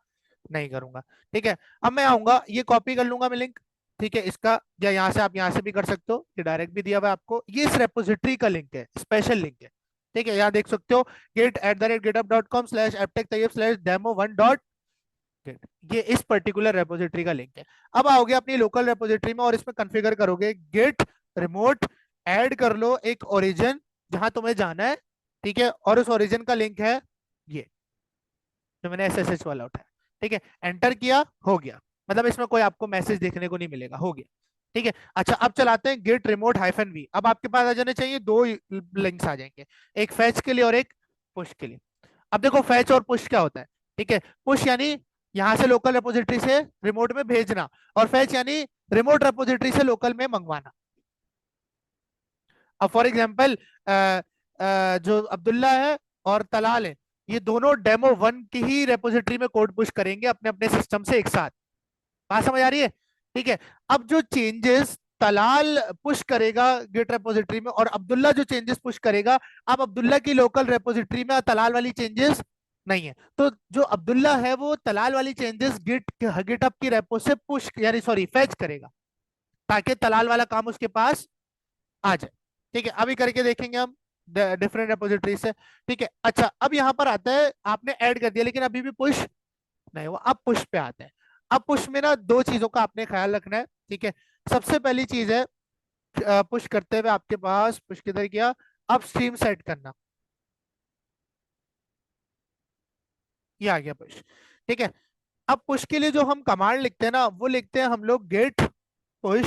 नहीं करूंगा। ठीक है, अब मैं आऊंगा, ये कॉपी कर लूंगा मैं लिंक। ठीक है, इसका, या यहाँ से आप यहाँ से भी कर सकते हो, ये डायरेक्ट भी दिया हुआ है आपको, ये इस रेपोजिटरी का लिंक है, स्पेशल लिंक है। ठीक है, यहाँ देख सकते हो git@github.com/apptech/demo1 ये इस पर्टिकुलर रेपोजिटरी का लिंक है। अब आओगे अपनी लोकल रेपोजिटरी में और इसमें कॉन्फ़िगर करोगे गिट रिमोट, ऐड कर लो एक ओरिजिन जहां तुम्हें जाना है। ठीक है, और उस ओरिजिन का लिंक है ये जो मैंने एसएसएच वाला उठाया। ठीक है, एंटर किया, हो गया। मतलब इसमें कोई आपको मैसेज देखने को नहीं मिलेगा, हो गया। ठीक है, अच्छा अब चलाते हैं गेट रिमोट हाइफन वी। अब आपके पास आ जाने चाहिए दो लिंक्स आ जाएंगे, एक फैच के लिए और एक पुश के लिए। अब देखो फैच और पुश क्या होता है। ठीक है, पुश यानी यहां से लोकल रेपोजिटरी से रिमोट में भेजना, और फैच यानी रिमोट रेपोजिटरी से लोकल में मंगवाना। अब फॉर एग्जांपल जो अब्दुल्ला है और तलाल है, ये दोनों डेमो वन की ही रेपोजिटरी में कोड पुश करेंगे अपने अपने सिस्टम से एक साथ। बात समझ आ रही है। ठीक है, अब जो चेंजेस तलाल पुश करेगा गिट रेपोजिटरी में और अब्दुल्ला जो चेंजेस पुश करेगा, अब अब्दुल्ला की लोकल रेपोजिटरी में तलाल वाली चेंजेस नहीं है, तो जो अब्दुल्ला है वो तलाल वाली चेंजेस गिटहब की रेपो से पुश यानी सॉरी फैच करेगा, ताकि तलाल वाला काम उसके पास आ जाए। ठीक है, अभी करके देखेंगे हम डिफरेंट रेपोजिटरी से। ठीक है, अच्छा अब यहाँ पर आता है, आपने ऐड कर दिया लेकिन अभी भी पुश नहीं हुआ, अब पुश पे आते हैं। अब पुश में ना दो चीजों का आपने ख्याल रखना है। ठीक है, सबसे पहली चीज है पुश करते हुए आपके पास पुश किधर किया, अब स्ट्रीम सेट करना, ये आ गया पुश। ठीक है, अब पुश के लिए जो हम कमांड लिखते हैं ना, वो लिखते हैं हम लोग गेट पुश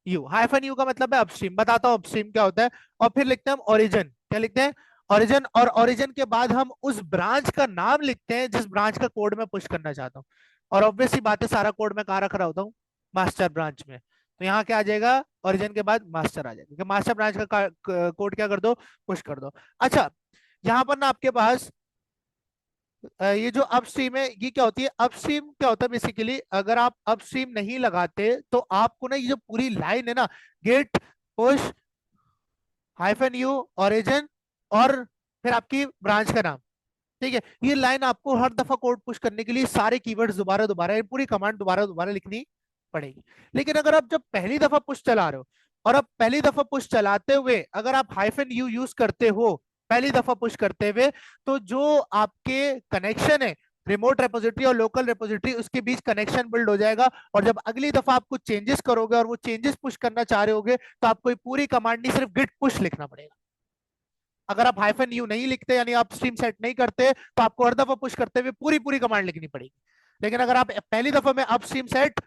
-u। -u का मतलब है अपस्ट्रीम, बताता हूँ अपस्ट्रीम क्या होता है। और फिर लिखते हैं हम ओरिजिन, क्या लिखते हैं, ओरिजिन। और ओरिजिन के बाद हम उस ब्रांच का नाम लिखते हैं जिस ब्रांच का कोड मैं पुश करना चाहता हूँ। और ऑब्वियसली बात है, सारा कोड मैं कहाँ रख रहा होता हूँ, मास्टर ब्रांच में। तो यहाँ क्या आ जाएगा, ओरिजिन के बाद मास्टर आ जाएगा, मास्टर ब्रांच का कोड क्या कर दो, पुश कर दो। अच्छा, यहाँ पर ना आपके पास ये जो अपस्ट्रीम है, ये क्या होती है, अपस्ट्रीम क्या होता है बेसिकली, अगर आप अपस्ट्रीम नहीं लगाते तो आपको ना ये जो पूरी लाइन है ना, गेट पुश -u ओरिजिन और फिर आपकी ब्रांच का नाम, ठीक है, ये लाइन आपको हर दफा कोड पुश करने के लिए सारे कीवर्ड्स दोबारा दोबारा, ये पूरी कमांड दोबारा दोबारा लिखनी पड़ेगी। लेकिन अगर आप जब पहली दफा पुश चला रहे हो, और अब पहली दफा पुश चलाते हुए अगर आप हाइफन यू यूज करते हो पहली दफा पुश करते हुए, तो जो आपके कनेक्शन है रिमोट रेपोजिटरी और लोकल रेपोजिटरी, उसके बीच कनेक्शन बिल्ड हो जाएगा। और जब अगली दफा आप कुछ चेंजेस करोगे और वो चेंजेस पुश करना चाह रहे होगे, तो आपको ये पूरी कमांड नहीं, सिर्फ गिट पुश लिखना पड़ेगा। अगर आप हाइफन यू नहीं लिखते, यानी आप स्ट्रीम सेट नहीं करते, तो आपको हर दफा पुश करते हुए पूरी पूरी कमांड लिखनी पड़ेगी। लेकिन अगर आप पहली दफा में अप स्ट्रीम सेट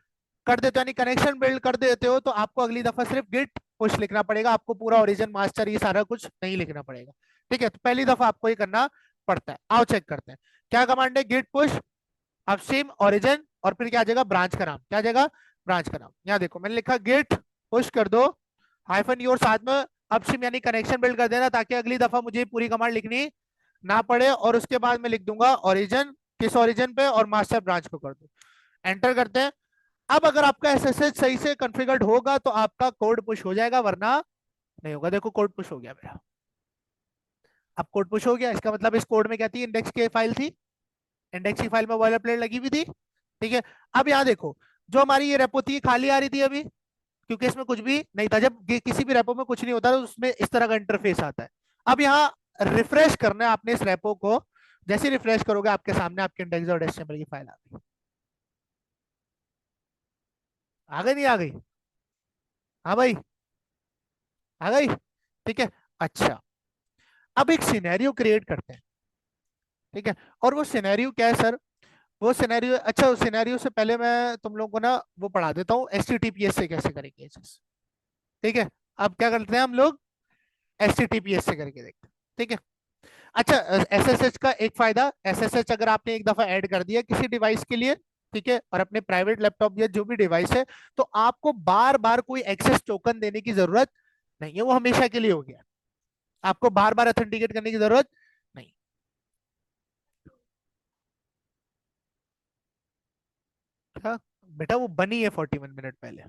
कर देते हो, यानी कनेक्शन बिल्ड कर देते हो, तो आपको अगली दफा सिर्फ गिट पुश लिखना पड़ेगा, आपको पूरा ओरिजिन मास्टर ये सारा कुछ नहीं लिखना पड़ेगा। ठीक है, तो पहली दफा आपको ये करना पड़ता है। आओ चेक करते हैं क्या कमांड है। गिट पुश अपस्ट्रीम ओरिजिन, और फिर क्या आ जाएगा, ब्रांच का नाम। क्या आ जाएगा, ब्रांच का नाम। यहाँ देखो मैंने लिखा गिट पुश कर दो हाइफन यू, और साथ में अपस्ट्रीम यानी कनेक्शन बिल्ड कर देना, ताकि अगली दफा मुझे पूरी कमांड लिखनी ना पड़े। और उसके बाद मैं लिख दूंगा ओरिजिन, किस ओरिजिन पे, और मास्टर ब्रांच को कर दो। एंटर करते हैं। अब अगर आपका एसएसएच सही से कॉन्फ़िगर्ड होगा तो आपका कोड पुश हो जाएगा, वरना नहीं होगा। देखो कोड पुश हो गया मेरा। अब कोड पुश हो गया, इसका मतलब इस कोड में क्या थी, इंडेक्स की फाइल थी, इंडेक्स की फाइल में बॉयलर प्लेट लगी हुई थी। ठीक है, अब यहाँ देखो जो हमारी ये रेपो थी खाली आ रही थी अभी, क्योंकि इसमें कुछ भी नहीं था। जब किसी भी रेपो में कुछ नहीं होता तो उसमें इस तरह का इंटरफेस आता है। अब यहाँ रिफ्रेश करना है आपने इस रेपो को। जैसे रिफ्रेश करोगे आपके सामने आपके इंडेक्स और एचटीएमएल की फाइल आ गई। आ गई नहीं आ गई? हाँ भाई, आ गई। ठीक है, अच्छा अब एक सिनेरियो क्रिएट करते हैं। ठीक है, और वो सिनेरियो क्या है सर, वो सिनेरियो, अच्छा उस सिनेरियो से पहले मैं तुम लोगों को ना वो पढ़ा देता हूँ एचटीटीपीएस से कैसे करेंगे ये चीज। ठीक है, अब क्या करते हैं हम लोग, एचटीटीपीएस से करके देखते हैं। ठीक है, अच्छा एसएसएच का एक फायदा, एसएसएच अगर आपने एक दफा ऐड कर दिया किसी डिवाइस के लिए, ठीक है, और अपने प्राइवेट लैपटॉप या जो भी डिवाइस है, तो आपको बार बार कोई एक्सेस टोकन देने की जरूरत नहीं है, वो हमेशा के लिए हो गया। आपको बार बार ऑथेंटिकेट करने की जरूरत नहीं। क्या बेटा, वो बनी है 41 मिनट पहले,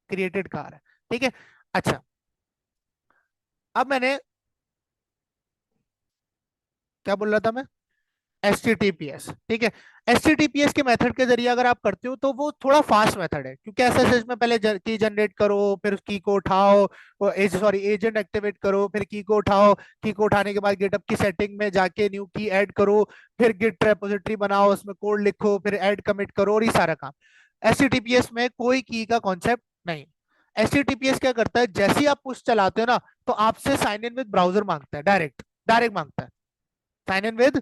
क्रिएटेड कार है। ठीक है, अच्छा अब मैंने क्या बोल रहा था मैं, एचटीटीपीएस। ठीक है, एचटीटीपीएस के मेथड के जरिए अगर आप करते हो तो वो थोड़ा फास्ट मेथड है, क्योंकि एसएसएच में पहले की जनरेट करो, फिर उस की को उठाओ, सॉरी एजेंट एक्टिवेट करो, फिर की को उठाओ, की को उठाने के बाद गिटअप की सेटिंग में जाके न्यू की ऐड करो, फिर गिट रेपोजिटरी बनाओ, उसमें कोड लिखो, फिर ऐड कमिट करो, और ये सारा काम। एचटीटीपीएस में कोई की का कॉन्सेप्ट नहीं। एचटीटीपीएस क्या करता है, जैसे ही आप पुश चलाते हो ना, तो आपसे साइन इन विद ब्राउजर मांगता है, डायरेक्ट डायरेक्ट मांगता है साइन इन विद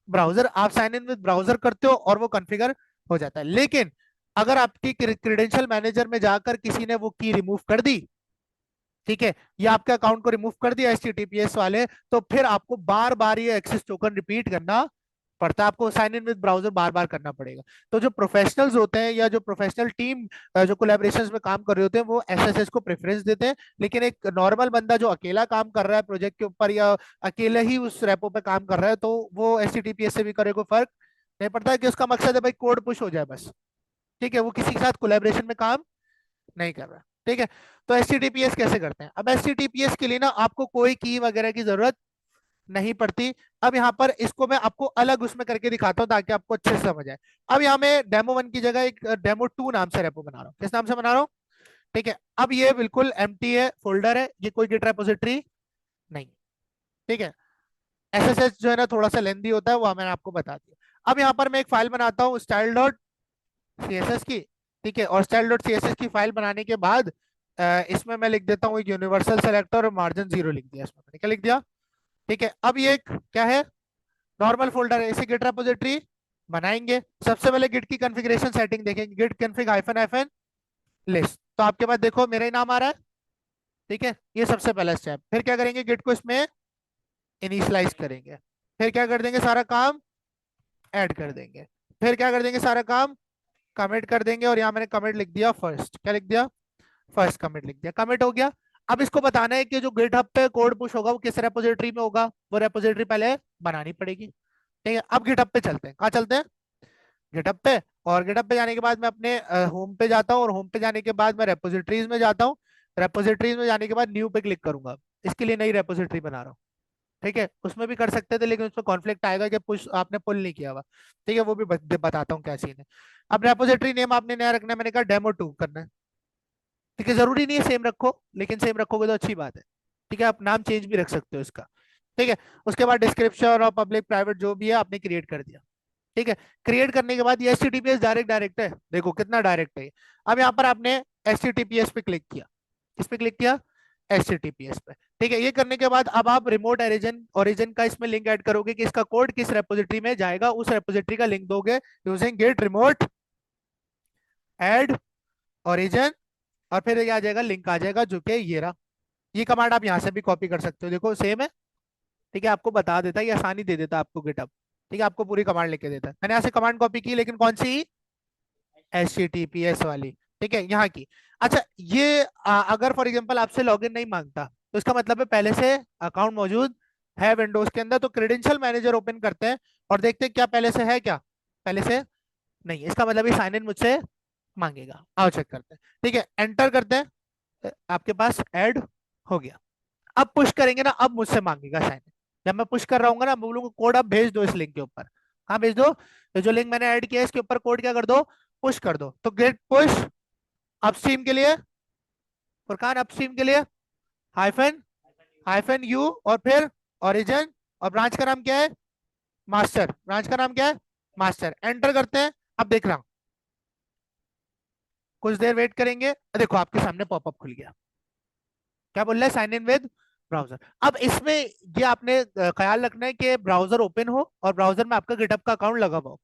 ब्राउजर। आप साइन इन विद ब्राउजर करते हो और वो कॉन्फ़िगर हो जाता है। लेकिन अगर आपकी क्रेडेंशियल मैनेजर में जाकर किसी ने वो की रिमूव कर दी, ठीक है, या आपके अकाउंट को रिमूव कर दिया एचटीटीपीएस वाले, तो फिर आपको बार बार ये एक्सेस टोकन रिपीट करना पड़ता है, आपको साइन इन विद ब्राउजर बार बार करना पड़ेगा। तो जो प्रोफेशनल्स होते हैं या जो प्रोफेशनल टीम जो कोलैबोरेशंस में काम कर रहे होते हैं, वो एसएसएस को प्रेफरेंस देते हैं। लेकिन एक नॉर्मल बंदा जो अकेला काम कर रहा है प्रोजेक्ट के ऊपर, या अकेले ही उस रेपो पे काम कर रहा है, तो वो एचटीटीपीएस से भी करे कोई फर्क नहीं पड़ता है, कि उसका मकसद है भाई कोड पुश हो जाए बस। ठीक है, वो किसी के साथ कोलैबोरेशन में काम नहीं कर रहा। ठीक है, तो एचटीटीपीएस कैसे करते हैं, अब एचटीटीपीएस के लिए ना आपको कोई की वगैरह की जरूरत नहीं पड़ती। अब यहाँ पर इसको मैं आपको अलग उसमें करके दिखाता हूँ ताकि आपको अच्छे से समझ आए। अब यहाँ में डेमो 1 की जगह एक डेमो 2 नाम से रेपो बना रहा हूँ। किस नाम से बना रहा हूँ? ठीक है, अब ये बिल्कुल एम्प्टी है, फोल्डर है, ये कोई गिट रेपोजिटरी नहीं। ठीक है, एसएसएच जो है ना थोड़ा सा लेंदी होता है, वो मैंने आपको बता दिया। अब यहाँ पर मैं एक फाइल बनाता हूँ स्टाइल डॉट सीएसएस की। ठीक है, और स्टाइल डॉट सीएसएस की फाइल बनाने के बाद इसमें मैं लिख देता हूँ एक यूनिवर्सल सेलेक्टर, और मार्जिन 0 लिख दिया इसमें। मैंने क्या लिख दिया? ठीक है, अब ये क्या है, नॉर्मल फोल्डर है, इसे गिट रेपोजिटरी बनाएंगे। सबसे पहले गिट की कॉन्फ़िगरेशन सेटिंग देखेंगे, git config hyphen hyphen list, तो आपके पास देखो मेरा ही नाम आ रहा है। ठीक है, ये सबसे पहला स्टेप। फिर क्या करेंगे, गिट को इसमें इनिशियलाइज करेंगे। फिर क्या कर देंगे, सारा काम ऐड कर देंगे। फिर क्या कर देंगे, सारा काम कमिट कर देंगे। और यहाँ मैंने कमिट लिख दिया फर्स्ट, क्या लिख दिया, फर्स्ट कमिट लिख दिया, कमिट हो गया। अब इसको बताना है कि जो गिटहब पे कोड पुश होगा वो किस रेपोजिटरी में होगा, वो रेपोजिटरी पहले बनानी पड़ेगी। ठीक है, अब गिटहब पे चलते हैं। कहाँ चलते हैं? गिटहब पे। और गिटहब पे जाने के बाद मैं अपने होम पे जाता हूँ, और होम पे जाने के बाद मैं रेपोजिटरीज में जाता हूँ। रेपोजिटरीज में जाने के बाद न्यू पे क्लिक करूंगा, इसके लिए नई रेपोजिटरी बना रहा हूँ। ठीक है, उसमें भी कर सकते थे, लेकिन उसमें कॉन्फ्लिक्ट आएगा कि पुश आपने पुल नहीं किया हुआ। ठीक है, वो भी बताता हूँ क्या सीन है। अब रेपोजिटरी नेम आपने नया रखना है, मैंने कहा डेमो 2 करना है। ठीक है, जरूरी नहीं है सेम रखो, लेकिन सेम रखोगे तो अच्छी बात है। ठीक है, आप नाम चेंज भी रख सकते हो इसका। ठीक है, उसके बाद डिस्क्रिप्शन और पब्लिक प्राइवेट जो भी है आपने क्रिएट कर दिया। ठीक है, क्रिएट करने के बाद ये HTTPS डायरेक्ट डायरेक्ट है, देखो कितना डायरेक्ट है ये। अब यहाँ पर आपने HTTPS पे क्लिक किया, किस पे क्लिक किया, HTTPS पे। ठीक है, ये करने के बाद अब आप रिमोट ओरिजिन ओरिजिन का इसमें लिंक ऐड करोगे कि इसका कोड किस रेपोजिटरी में जाएगा, उस रेपोजिटरी का लिंक दोगे using git remote add origin, और फिर ये आ जाएगा, लिंक आ जाएगा जो कि ये रहा। ये कमांड आप यहाँ से भी कॉपी कर सकते हो, देखो सेम है। ठीक है, आपको बता देता है, ये आसानी दे देता है आपको गिटअप। ठीक है, आपको पूरी कमांड लिख के देता है। मैंने यहाँ से कमांड कॉपी की, लेकिन कौन सी, HTTPS वाली। ठीक है, यहाँ की। अच्छा, ये अगर फॉर एग्जांपल आपसे लॉगिन नहीं मांगता, तो इसका मतलब है पहले से अकाउंट मौजूद है विंडोज के अंदर। तो क्रेडेंशियल मैनेजर ओपन करते हैं और देखते हैं क्या पहले से है, क्या पहले से नहीं है, इसका मतलब ये साइन इन मुझसे मांगेगा। आओ चेक करते हैं। ठीक है, एंटर करते हैं, आपके पास ऐड हो गया। अब पुश करेंगे ना, अब मुझसे मांगेगा साइन इन। जब मैं पुश कर रहा हूँ ना, मैं बोलूंगा कोड अब भेज दो इस लिंक के ऊपर। हाँ भेज दो, तो जो लिंक मैंने ऐड किया है इसके ऊपर कोड क्या कर दो, पुश कर दो। तो गेट पुश अपस्ट्रीम के लिए, फुरकान अपस्ट्रीम के लिए हाइफन हाइफन यू, और फिर ओरिजिन, और ब्रांच का नाम क्या है, मास्टर। ब्रांच का नाम क्या है, मास्टर। एंटर करते हैं। अब देख रहा हूं, कुछ देर वेट करेंगे, देखो आपके सामने पॉपअप खुल गया। क्या बोल रहा है, साइन इन विद ब्राउजर। अब इसमें ये आपने ख्याल रखना है कि ब्राउजर ओपन हो और ब्राउजर में आपका गिटहब का अकाउंट लगा हुआ हो।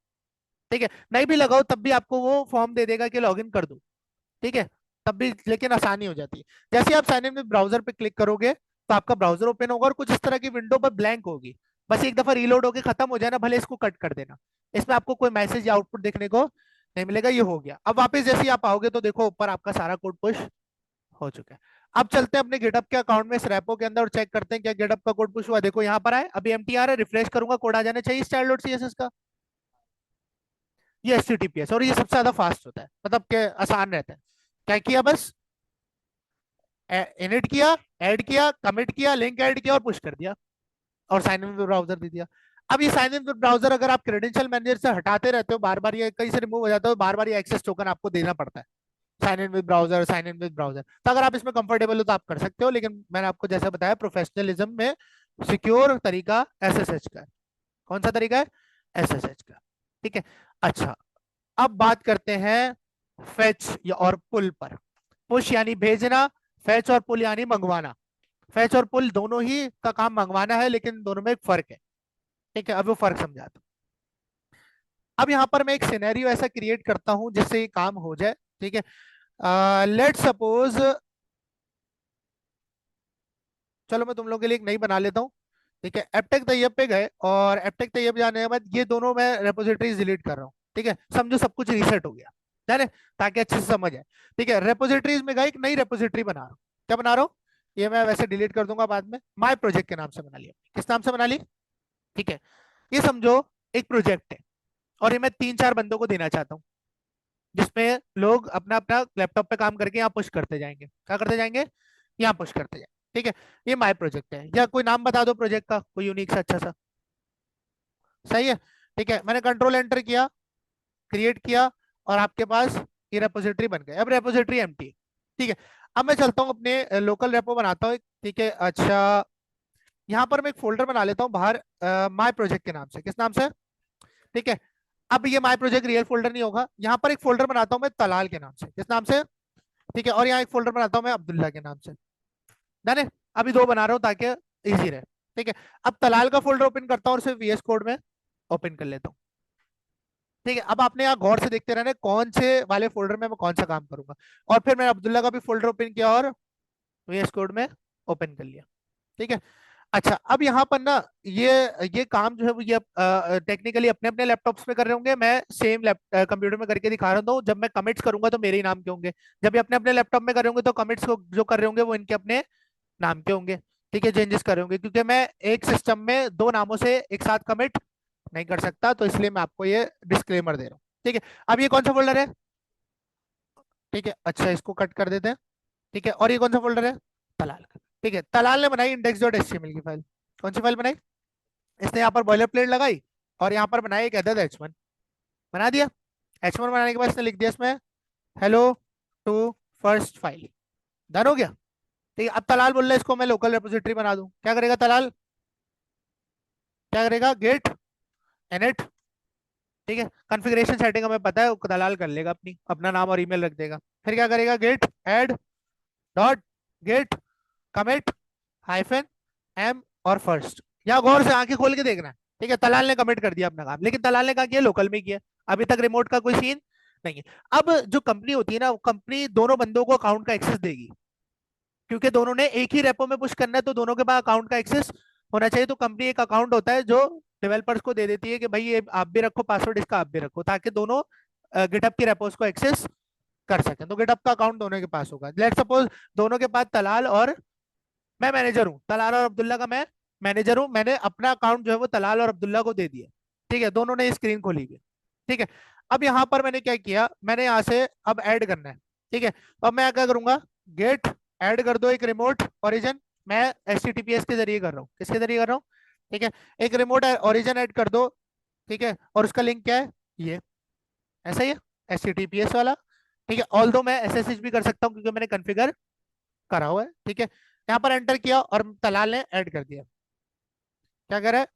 ठीक है, नहीं भी लगाओ तब भी आपको वो फॉर्म दे देगा कि लॉगिन कर दो। ठीक है, तब भी लेकिन आसानी हो जाती है। जैसे ही आप साइन इन विद ब्राउजर पे क्लिक करोगे, तो आपका ब्राउजर ओपन होगा और कुछ इस तरह की विंडो पर ब्लैंक होगी। बस एक दफा रीलोड होके खत्म हो जाए ना, भले इसको कट कर देना, इसमें आपको कोई मैसेज या आउटपुट देखने को नहीं मिलेगा। ये हो गया। अब वापस जैसे ही आप आओगे तो देखो ऊपर आपका सारा कोड पुश हो चुका है। अब चलते हैं अपने गिटअप के अकाउंट में, इस रैपो के अंदर, और चेक करते हैं क्या गिटअप का कोड पुश हुआ। देखो यहाँ पर है, अभी एम्प्टी आ रहा है, रिफ्रेश करूंगा कोड आ जाना चाहिए स्टाइल डॉट CSS का। ये HTTPS, और ये सबसे ज्यादा फास्ट होता है, मतलब कि आसान रहता है। क्या किया, बस इनिट किया, ऐड किया, कमिट किया, लिंक ऐड किया और पुश कर दिया, और साइन इन विद ब्राउजर दे दिया। अब ये साइन इन विद ब्राउजर अगर आप क्रेडेंशियल मैनेजर से हटाते रहते हो बार बार, ये कहीं से रिमूव हो जाता है, बार बार ये एक्सेस टोकन आपको देना पड़ता है। Sign in with browser, sign in with browser. तो अगर आप इसमें कंफर्टेबल हो तो आप कर सकते हो, लेकिन मैंने आपको जैसा बताया प्रोफेशनलिज्म में सिक्योर तरीका SSH का है। कौन सा तरीका है, SSH का। ठीक है, अच्छा, अब बात करते हैं फेच या और पुल पर। पुश यानी भेजना, फेच और पुल यानी मंगवाना। फेच और पुल दोनों ही का काम मंगवाना है, लेकिन दोनों में एक फर्क है। ठीक है, अब वो फर्क समझाता हूं। अब यहाँ पर मैं एक सिनेरियो ऐसा क्रिएट करता हूं जिससे ये काम हो जाए। ठीक है, लेट सपोज, चलो मैं तुम लोगों के लिए एक नई बना लेता हूँ। ठीक है, एपटेक तैयब पे गए, और एपटेक तैयब जाने के बाद ये दोनों मैं रेपोजिटरीज डिलीट कर रहा हूँ। ठीक है, समझो सब कुछ रीसेट हो गया, जाने, ताकि अच्छे से समझ आए। ठीक है, रेपोजिटरीज में गए, एक नई रेपोजिटरी बना रहा हूँ। क्या बना रहा हूँ, ये मैं वैसे डिलीट कर दूंगा बाद में, माई प्रोजेक्ट के नाम से बना लिया। किस नाम से बना ली, ठीक है, ये समझो एक प्रोजेक्ट है, और ये मैं 3-4 बंदों को देना चाहता हूँ, जिसमें लोग अपना अपना लैपटॉप पे काम करके यहाँ पुश करते जाएंगे। क्या करते जाएंगे, यहाँ पुश करते जाएंगे। ठीक है, ये माई प्रोजेक्ट है, या कोई नाम बता दो प्रोजेक्ट का, कोई यूनिक सा अच्छा सा। सही है, ठीक है, मैंने कंट्रोल एंटर किया, क्रिएट किया, और आपके पास ये रेपोजिटरी बन गए। अब रेपोजिटरी एम्प्टी है। ठीक है, अब मैं चलता हूँ अपने लोकल रेपो बनाता हूँ। ठीक है, अच्छा, यहाँ पर मैं एक फोल्डर बना लेता हूँ बाहर, माई प्रोजेक्ट के नाम से। किस नाम से, ठीक है, अब ये माई प्रोजेक्ट रियल फोल्डर नहीं होगा, यहाँ पर एक फोल्डर बनाता हूँ मैं तलाल के नाम से। किस नाम से, ठीक है, और यहाँ एक फोल्डर बनाता हूँ मैं अब्दुल्ला के नाम से। डन है, अभी दो बना रहा हूँ ताकि इजी रहे। ठीक है, अब तलाल का फोल्डर ओपन करता हूँ और सिर्फ VS कोड में ओपन कर लेता हूँ। ठीक है, अब आपने यहाँ गौर से देखते रहना कौन से वाले फोल्डर में मैं कौन सा काम करूंगा। और फिर मैंने अब्दुल्ला का भी फोल्डर ओपन किया और VS कोड में ओपन कर लिया। ठीक है, अच्छा, अब यहाँ पर ना ये काम जो है वो ये टेक्निकली अपने अपने लैपटॉप्स में कर रहे होंगे, मैं सेम कंप्यूटर में करके दिखा रहा हूँ। जब मैं कमिट्स करूंगा तो मेरे ही नाम के होंगे, जब ये अपने अपने लैपटॉप में कर रहे होंगे तो कमिट्स को जो कर रहे होंगे वो इनके अपने नाम के होंगे। ठीक है, चेंजेस कर रहे होंगे, क्योंकि मैं एक सिस्टम में दो नामों से एक साथ कमिट नहीं कर सकता, तो इसलिए मैं आपको ये डिस्क्लेमर दे रहा हूँ। ठीक है, अब ये कौन सा फोल्डर है, ठीक है, अच्छा इसको कट कर देते हैं। ठीक है, और ये कौन सा फोल्डर है, तलाल का। ठीक है, तलाल ने बनाई index.html की फाइल, कौन सी फाइल बनाई? इसने यहाँ पर बॉयलर प्लेट लगाई और यहाँ पर बनाया एक अदद H1 बना दिया। H1 बनाने के बाद इसने लिख दिया इसमें hello to first file. Done हो गया। ठीक है, अब तलाल बोल रहा है इसको मैं लोकल रेपोजिटरी बना दूं। क्या करेगा तलाल? क्या करेगा? Git init. ठीक है, कॉन्फ़िगरेशन सेटिंग हमें पता है, वो दलाल कर लेगा, अपनी अपना नाम और ईमेल रख देगा। फिर क्या करेगा? Git add dot git commit hyphen M और फर्स्ट। या गौर से आंखें खोल के देखना है। ठीक है, तलाल ने कमिट कर दिया अपना काम, लेकिन तलाल ने कहा किया लोकल में किया, अभी तक रिमोट का कोई सीन नहीं है। अब जो कंपनी होती है ना, वो कंपनी दोनों बंदों को अकाउंट का एक्सेस देगी, क्योंकि दोनों ने एक ही रेपो में पुश करना है, तो दोनों के पास अकाउंट का एक्सेस होना चाहिए। तो कंपनी एक अकाउंट होता है जो डेवलपर्स को दे देती है कि भाई ये आप भी रखो पासवर्ड, इसका आप भी रखो, ताकि दोनों गिटहब की रेपोस को एक्सेस कर सकें। तो गिटहब का अकाउंट दोनों के पास होगा। लेट सपोज दोनों के पास तलाल और मैं मैनेजर हूँ, तलाल और अब्दुल्ला का मैं मैनेजर हूँ, मैंने अपना अकाउंट जो है वो तलाल और अब्दुल्ला को दे दिया। ठीक है, दोनों ने स्क्रीन खोली हुई है। ठीक है, अब यहाँ पर मैंने क्या किया, मैंने यहाँ से अब ऐड करना है। ठीक है, तो अब मैं क्या करूंगा? गेट ऐड कर दो एक रिमोट ओरिजिन। मैं HTTPS के जरिए कर रहा हूँ। किसके जरिए कर रहा हूँ? ठीक है, एक रिमोट ओरिजिन ऐड कर दो। ठीक है, और उसका लिंक क्या है? ये ऐसा ही है, HTTPS वाला। ठीक है, ऑल दो मैं SSH भी कर सकता हूँ क्योंकि मैंने कॉन्फ़िगर करा हुआ है। ठीक है, यहाँ पर एंटर किया और तलाल ने ऐड कर दिया। क्या कह रहा है?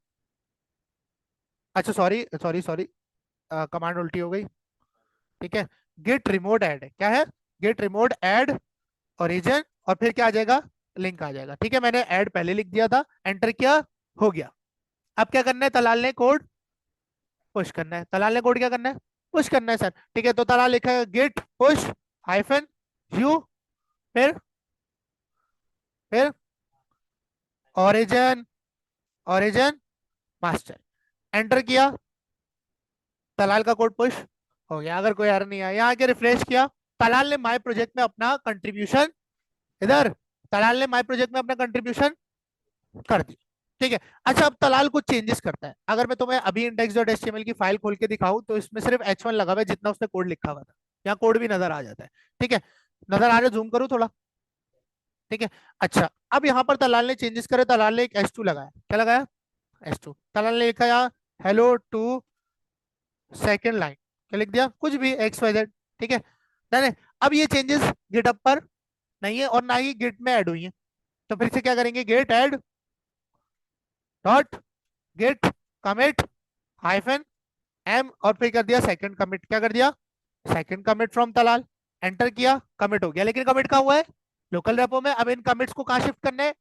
अच्छा सॉरी सॉरी सॉरी, कमांड उल्टी हो गई। ठीक है, गेट रिमोट ऐड है, क्या है? गेट रिमोट ऐड ओरिजिन, और फिर क्या आ जाएगा? लिंक आ जाएगा। ठीक है, मैंने ऐड पहले लिख दिया था, एंटर किया, हो गया। अब क्या करना है? तलाल ने कोड पुश करना है। तलाल ने कोड क्या करना है? पुश करना है सर। ठीक है, तो तलाल लिखा है गेट पुश हाइफन यू, फिर ओरिजिन ओरिजिन मास्टर, एंटर किया, तलाल का कोड पुश हो गया। अगर कोई एरर नहीं आया, यहाँ आके रिफ्रेश किया, तलाल ने माय प्रोजेक्ट में अपना कंट्रीब्यूशन इधर तलाल ने माय प्रोजेक्ट में अपना कंट्रीब्यूशन कर दिया। ठीक है, अच्छा अब तलाल कुछ चेंजेस करता है। अगर मैं तुम्हें अभी index.html की फाइल खोल के दिखाऊं तो इसमें सिर्फ H1 लगा हुआ है, जितना उसने कोड लिखा हुआ था। यहाँ कोड भी नजर आ जाता है। ठीक है, नजर आ रहा है? जूम करूँ थोड़ा? ठीक है, अच्छा अब यहाँ पर तलाल ने चेंजेस करे। तलाल ने एक S2 लगाया। क्या लगाया? S2। तलाल ने लिखा यार हेलो टू सेकेंड लाइन। क्या लिख दिया? कुछ भी XYZ। ठीक है, डन है। अब ये चेंजेस गिटअप पर नहीं है और ना ही गिट में ऐड हुई है। तो फिर से क्या करेंगे? Git add dot git commit hyphen M, और फिर कर दिया सेकंड कमिट। क्या कर दिया? Second commit from Talal. Enter किया, कमिट हो गया। लेकिन कमिट कहाँ हुआ है? लोकल रेपो में। अब इन कमिट्स को कहाँ शिफ्ट करना है?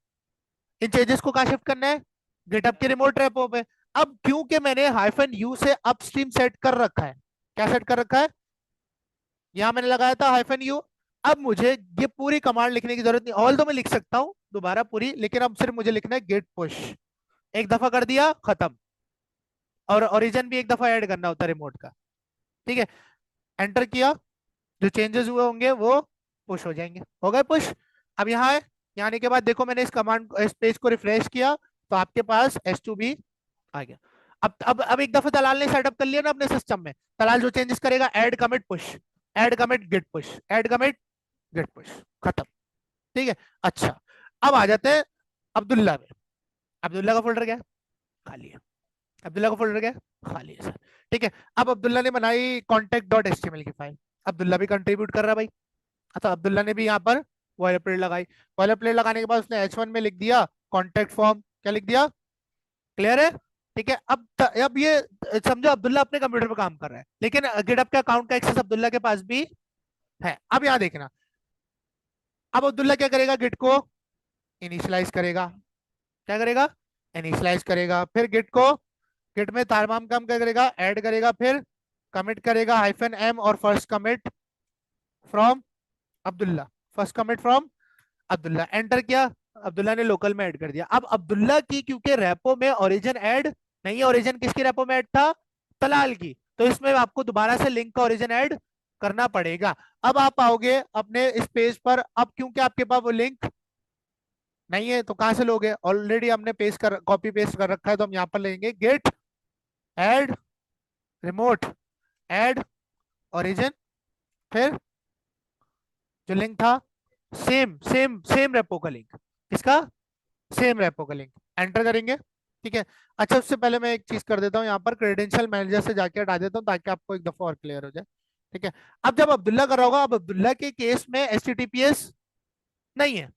इन चेंजेस को कहाँ शिफ्ट करना है? गिटअप के रिमोट रेपो पे। अब क्योंकि मैंने हाइफन यू से अपस्ट्रीम सेट कर रखा है, क्या सेट कर रखा है? यहां मैंने लगाया था हाइफन यू। अब मुझे ये पूरी कमांड लिखने की जरूरत नहीं, ऑल तो मैं लिख सकता हूं दोबारा पूरी, लेकिन अब सिर्फ मुझे लिखना है गेट पुश। एक दफा कर दिया, खत्म। और ओरिजिन भी एक दफा ऐड करना होता है रिमोट का। ठीक है, एंटर किया, जो चेंजेस हुए होंगे वो पुश हो जाएंगे। हो गए पुश। अब यहाँ है, यहाँ आने के बाद देखो मैंने इस पेज को रिफ्रेश किया तो आपके पास S2 भी आ गया। अब एक दफा दलाल ने सेटअप कर लिया ना अपने सिस्टम में। दलाल जो चेंजेस करेगा, add commit push, add commit git push, add commit git push, खत्म। ठीक है, अच्छा अब आ जाते हैं अब्दुल्ला में। अब्दुल्ला का फोल्डर क्या है? खाली है। अब्दुल्ला का फोल्डर क्या है? खाली है सर। ठीक है, अब अब्दुल्ला ने बनाई contact.html की फाइल। अब्दुल्ला भी कंट्रीब्यूट कर रहा है भाई। अच्छा, अब्दुल्ला ने भी यहाँ पर बॉयलर प्लेट लगाई। बॉयलर प्लेट लगाने के बाद उसने H1 में लिख दिया कॉन्टेक्ट फॉर्म। क्या लिख दिया? क्लियर है? ठीक है, अब ये समझो अब्दुल्ला अपने कंप्यूटर पे काम कर रहा है, लेकिन गिटहब के अकाउंट का एक्सेस अब्दुल्ला के पास भी है। अब यहाँ देखना, अब अब्दुल्ला क्या करेगा? गिट को इनिशियलाइज करेगा। क्या करेगा? इनिशियलाइज करेगा। फिर गिट में तारमाम काम क्या करेगा? ऐड करेगा। फिर कमिट करेगा हाइफन एम और first commit from Abdullah. First commit from Abdullah, enter किया, अब्दुल्ला ने लोकल में ऐड कर दिया। अब अब्दुल्ला की क्योंकि रेपो में ओरिजिन ऐड नहीं है, ओरिजिन किसकी रेपो में ऐड था? तलाल की। तो इसमें आपको दोबारा से लिंक का ओरिजिन ऐड करना पड़ेगा। अब आप आओगे अपने इस पेज पर, अब क्योंकि आपके पास वो लिंक नहीं है तो कहां से लोगे? ऑलरेडी हमने पेस्ट कर कॉपी पेस्ट कर रखा है, तो हम यहाँ पर लेंगे git add remote add origin, फिर जो लिंक था सेम सेम सेम रेपो का लिंक। किसका? सेम रेपो का लिंक। एंटर करेंगे। ठीक है। अच्छा, उससे पहले मैं एक चीज कर देता हूँ यहाँ पर, क्रेडेंशियल मैनेजर से जाके हटा देता हूँ ताकि आपको एक दफा और क्लियर हो जाए। ठीक है। अब जब अब्दुल्ला कर रहा होगा, अब अब्दुल्ला के केस में एचटीटीपीएस नहीं है।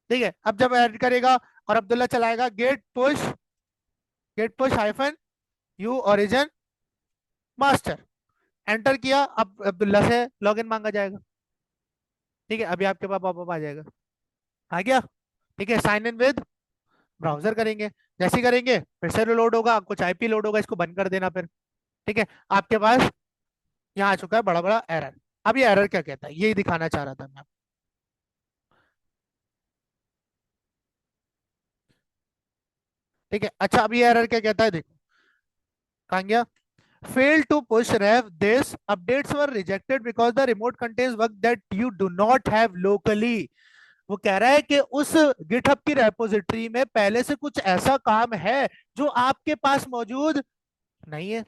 ठीक है। अब जब ऐड करेगा और अब्दुल्ला चलाएगा git push hyphen U origin master, enter किया, अब अब्दुल्ला से लॉगिन मांगा जाएगा। ठीक है। अभी आपके पास पॉपअप आ जाएगा, आ गया। ठीक है। साइन इन विद ब्राउजर करेंगे, जैसे ही करेंगे फिर से लोड होगा, कुछ आईपी लोड होगा, इसको बंद कर देना फिर। ठीक है। आपके पास यहाँ आ चुका है बड़ा बड़ा एरर। अब ये एरर क्या कहता है, यही दिखाना चाह रहा था मैं। ठीक है। अच्छा, अब ये एरर क्या कहता है, देखो कहाँ गया। Failed to push ref, this updates were rejected because the remote contains work that you do not have locally। वो कह रहा है कि उस गिटहब की रेपोजिटरी में पहले से कुछ ऐसा काम है जो आपके पास मौजूद नहीं है,